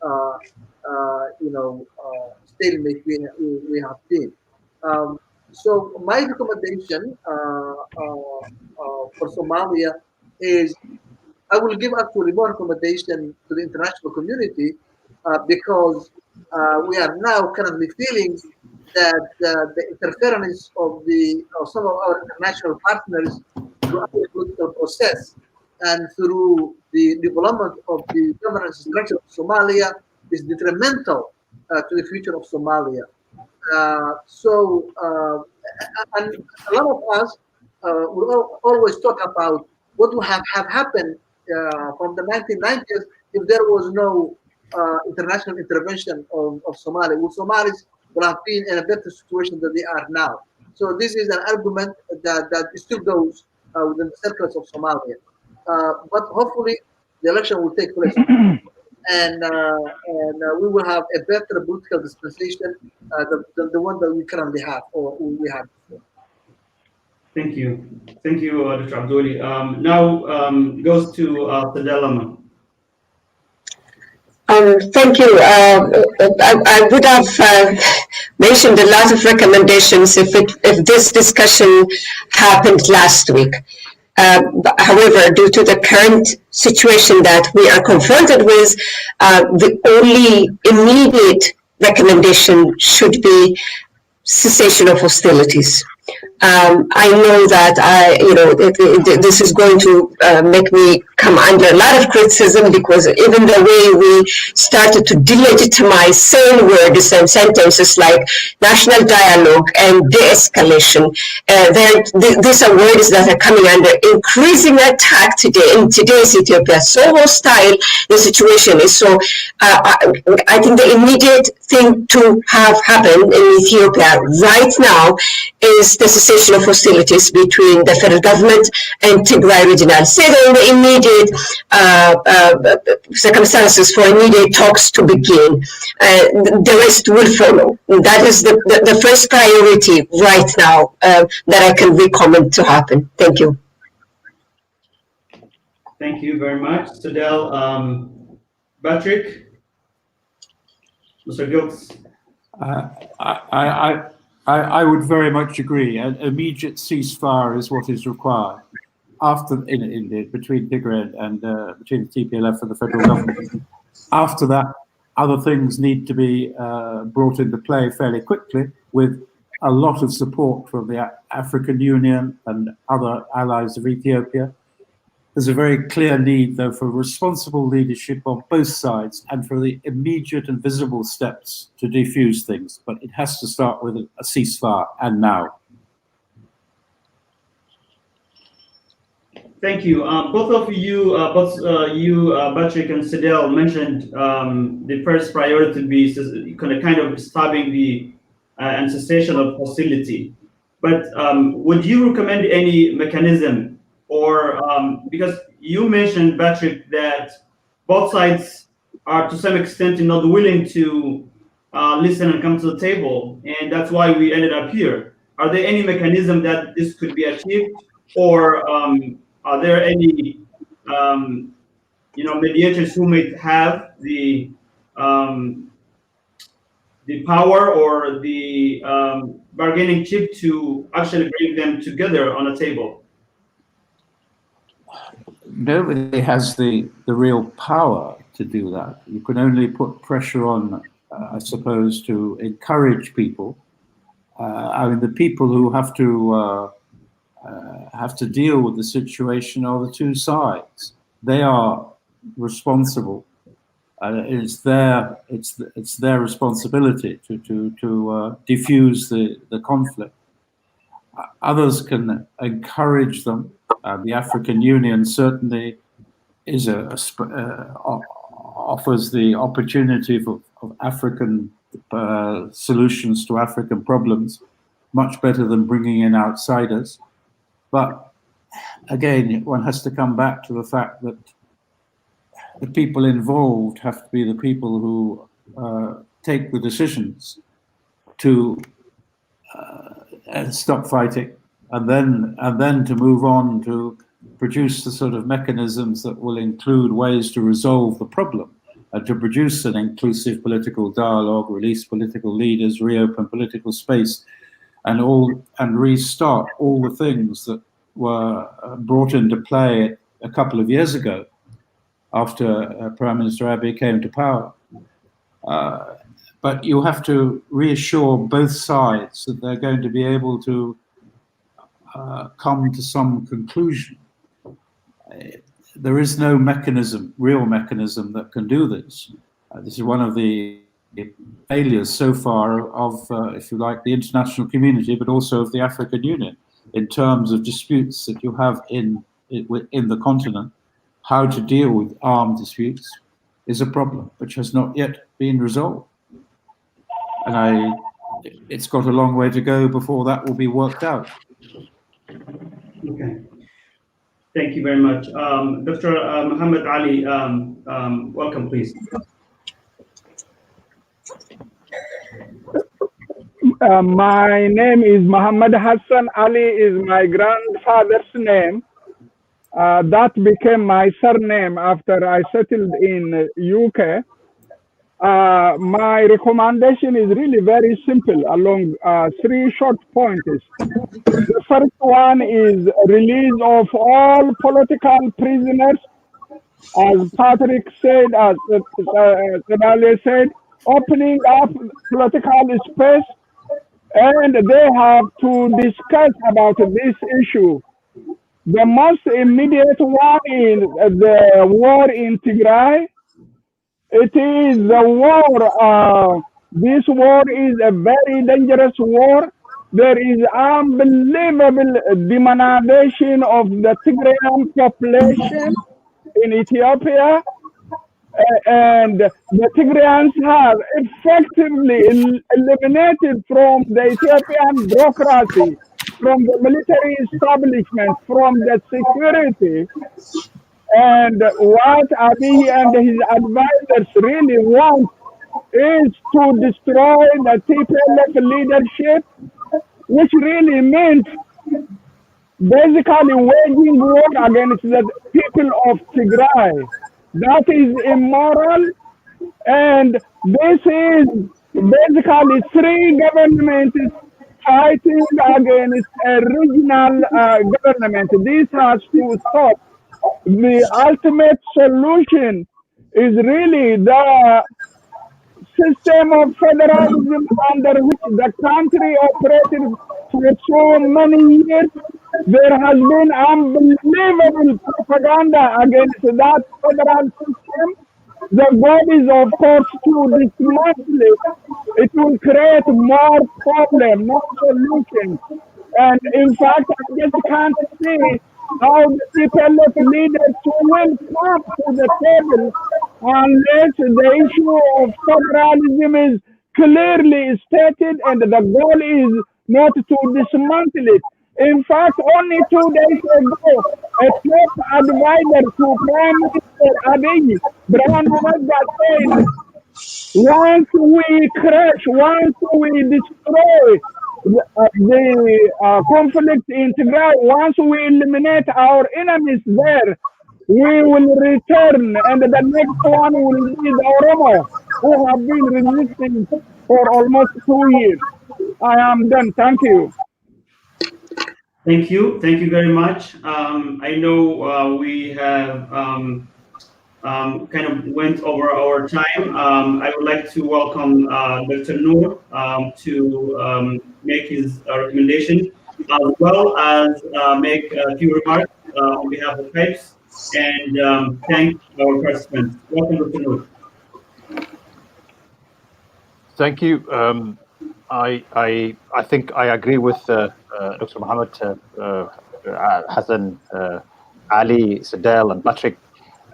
stalemate we have been. So my recommendation for Somalia is I will give actually more recommendation to the international community because we are now currently feeling that the interference of some of our international partners through the political process and through the development of the governance structure of Somalia is detrimental to the future of Somalia. And a lot of us will always talk about what would have happened from the 1990s if there was no international intervention of Somalia. Well, Somalis would have been in a better situation than they are now. So this is an argument that still goes within the circles of Somalia. But hopefully the election will take place. And we will have a better political dispensation than the one that we currently have or we had before. Thank you, Dr. Abdulwali. Now goes to Tadalama. Thank you. I would have mentioned a lot of recommendations if this discussion happened last week. However, due to the current situation that we are confronted with, the only immediate recommendation should be cessation of hostilities. I know that this is going to make me come under a lot of criticism, because even the way we started to delegitimize saying words and sentences like national dialogue and de-escalation, these are words that are coming under increasing attack today in today's Ethiopia. So hostile the situation is. So I think the immediate thing to have happen in Ethiopia right now is the cessation of hostilities between the federal government and Tigray regional. Say the immediate circumstances for immediate talks to begin. The rest will follow. That is the first priority right now that I can recommend to happen. Thank you. Thank you very much, Sadel. Patrick, Mr. Gilks. I would very much agree. An immediate ceasefire is what is required between Tigray and between the TPLF and the federal government. After that, other things need to be brought into play fairly quickly, with a lot of support from the African Union and other allies of Ethiopia. There's a very clear need, though, for responsible leadership on both sides and for the immediate and visible steps to defuse things. But it has to start with a ceasefire, and now. Thank you. Both of you, Patrick and Sadel, mentioned the first priority to be kind of stopping the and cessation of hostility. But would you recommend any mechanism? Or because you mentioned, Patrick, that both sides are to some extent not willing to listen and come to the table, and that's why we ended up here. Are there any mechanism that this could be achieved, or are there any mediators who may have the power or the bargaining chip to actually bring them together on a table? Nobody has the real power to do that. You can only put pressure on, I suppose, to encourage people. I mean, the people who have to deal with the situation are the two sides. They are responsible. It's their responsibility to defuse the conflict. Others can encourage them. The African Union certainly offers the opportunity of African solutions to African problems, much better than bringing in outsiders. But again, one has to come back to the fact that the people involved have to be the people who take the decisions to stop fighting, and then to move on to produce the sort of mechanisms that will include ways to resolve the problem, to produce an inclusive political dialogue, release political leaders, reopen political space, and restart all the things that were brought into play a couple of years ago after Prime Minister Abiy came to power. But you have to reassure both sides that they're going to be able to come to some conclusion. There is no real mechanism that can do this. This is one of the failures so far of, if you like, the international community, but also of the African Union, in terms of disputes that you have in the continent. How to deal with armed disputes is a problem which has not yet been resolved. And it's got a long way to go before that will be worked out. Okay. Thank you very much. Dr. Muhammad Ali, welcome, please. My name is Muhammad Hassan. Ali is my grandfather's name. That became my surname after I settled in UK. My recommendation is really very simple along 3 short points. The first one is release of all political prisoners. As Patrick said, as Sadale said, opening up political space and they have to discuss about this issue. The most immediate one is the war in Tigray. It is the war. This war is a very dangerous war. There is unbelievable demonization of the Tigrayan population in Ethiopia, and the Tigrayans have effectively eliminated from the Ethiopian bureaucracy, from the military establishment, from the security. And what Abiy and his advisors really want is to destroy the TPLF leadership, which really means basically waging war against the people of Tigray. That is immoral, and this is basically three governments fighting against a regional government. This has to stop. The ultimate solution is really the system of federalism under which the country operated for so many years. There has been unbelievable propaganda against that federal system. The goal is, of course, to dismantle it. It will create more problems, more solutions. And in fact, I just can't see how the TPLF leaders will come to the table unless the issue of federalism is clearly stated and the goal is not to dismantle it. In fact, only 2 days ago, a top advisor to Prime Minister Abiy, Ahmed, said, once we crash, once we destroy the conflict in Tigray, once we eliminate our enemies there, we will return, and the next one will be the Oromo, who have been resisting for almost 2 years. I am done. Thank you. Thank you. Thank you very much. I know we have kind of went over our time. I would like to welcome Dr. Noor to make his recommendation, as well as make a few remarks on behalf of Haips, and thank our participants. Welcome, Dr. Noor. Thank you. I think I agree with Dr. Mohammed, Hassan, Ali, Sadel, and Patrick.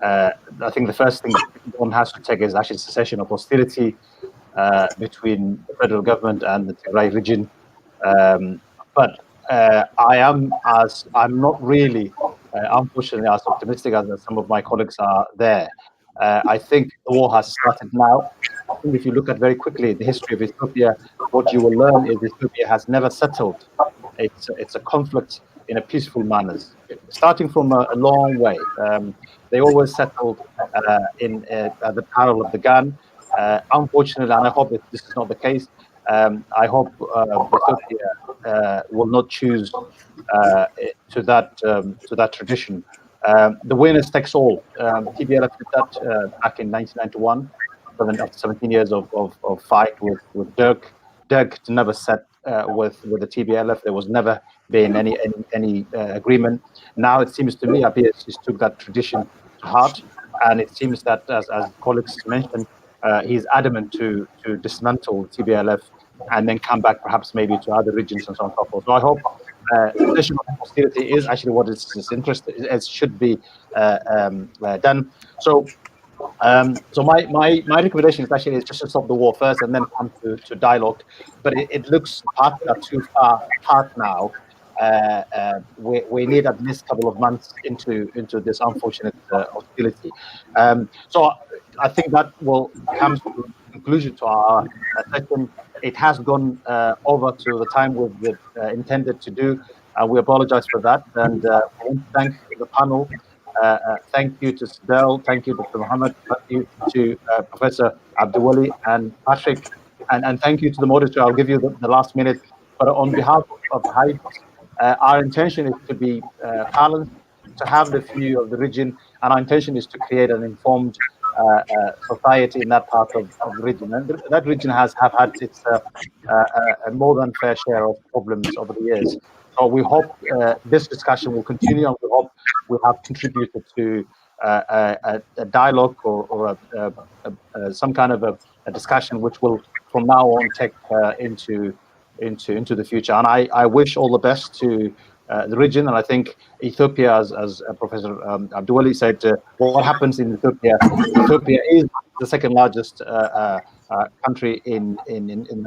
I think the first thing one has to take is actually cessation of hostility between the federal government and the Tigray region. But I'm not really, unfortunately, as optimistic as some of my colleagues are there. I think the war has started now. I think if you look at very quickly the history of Ethiopia, what you will learn is Ethiopia has never settled. It's a conflict in a peaceful manner, starting from a long way. They always settled at the peril of the gun. Unfortunately, and I hope that this is not the case, I hope Ethiopia will not choose to that tradition. The winners takes all. TPLF did that back in 1991, after 17 years of fight with Dirk. Dirk never sat with the TPLF. There was never been any agreement. Now it seems to me Abiy just took that tradition to heart, and it seems that as colleagues mentioned, he's adamant to dismantle TPLF and then come back perhaps maybe to other regions and so on and so forth. So I hope cessation of hostility is actually what is interest as should be done. So my recommendation is actually just to stop the war first and then come to dialogue. But it looks partly too far apart now. We need at least a couple of months into this unfortunate hostility. So I think that will come to a conclusion to our session. It has gone over to the time we've intended to do. We apologize for that, and I want to thank the panel. Thank you to Sadel, thank you to Dr. Mohammed, thank you to Professor Abdulwali and Patrick, and thank you to the moderator. I'll give you the last minute, but on behalf of Haips, our intention is to be balanced, to have the view of the region, and our intention is to create an informed society in that part of the region. And that region have had its a more than fair share of problems over the years. So we hope this discussion will continue, and we hope we have contributed to a dialogue or some kind of a discussion which will from now on take into the future. And I wish all the best to the region, and I think Ethiopia, as Professor Abdulwali said, what happens in Ethiopia is the second largest country in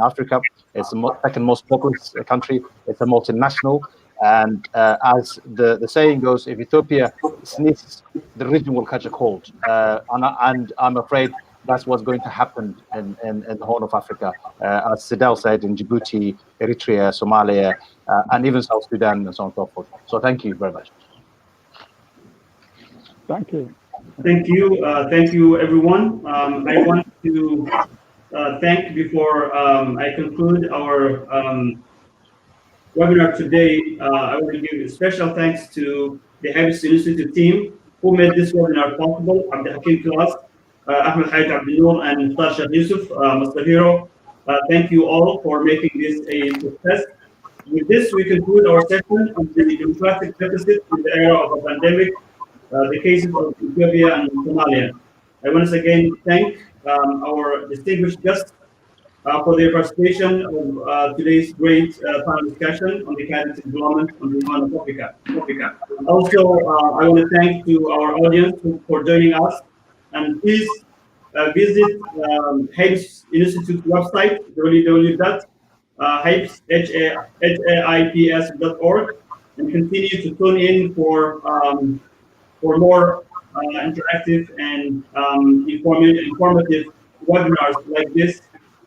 Africa. It's the second most populous country. It's a multinational, and as the saying goes, if Ethiopia sneezes, the region will catch a cold. And I'm afraid that's what's going to happen in the Horn of Africa, as Sidel said, in Djibouti, Eritrea, Somalia, and even South Sudan, and so on and so forth. So thank you very much. Thank you. Thank you, everyone. I want to thank, before I conclude our webinar today, I want to give special thanks to the Haips Institute team who made this webinar possible. Abdul Hakim Class, Ahmed Hayat Abdul and Mukhtar Yusuf, Mr. Hero. Thank you all for making this a success. With this, we conclude our session on the democratic deficit in the era of a pandemic, the cases of Ethiopia and Somalia. I once again thank our distinguished guests for their participation of today's great panel discussion on the candidates development on the Horn of Africa. Also, I want to thank to our audience for joining us, and please visit Haips Institute website, www.haips.org, and continue to tune in for more interactive and informative webinars like this.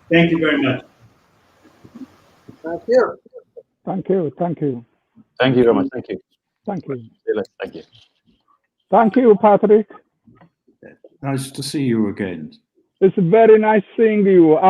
Thank you very much. Thank you. Thank you. Thank you. Thank you very much. Thank you. Thank you. Thank you. Thank you, Patrick. Nice to see you again. It's very nice seeing you after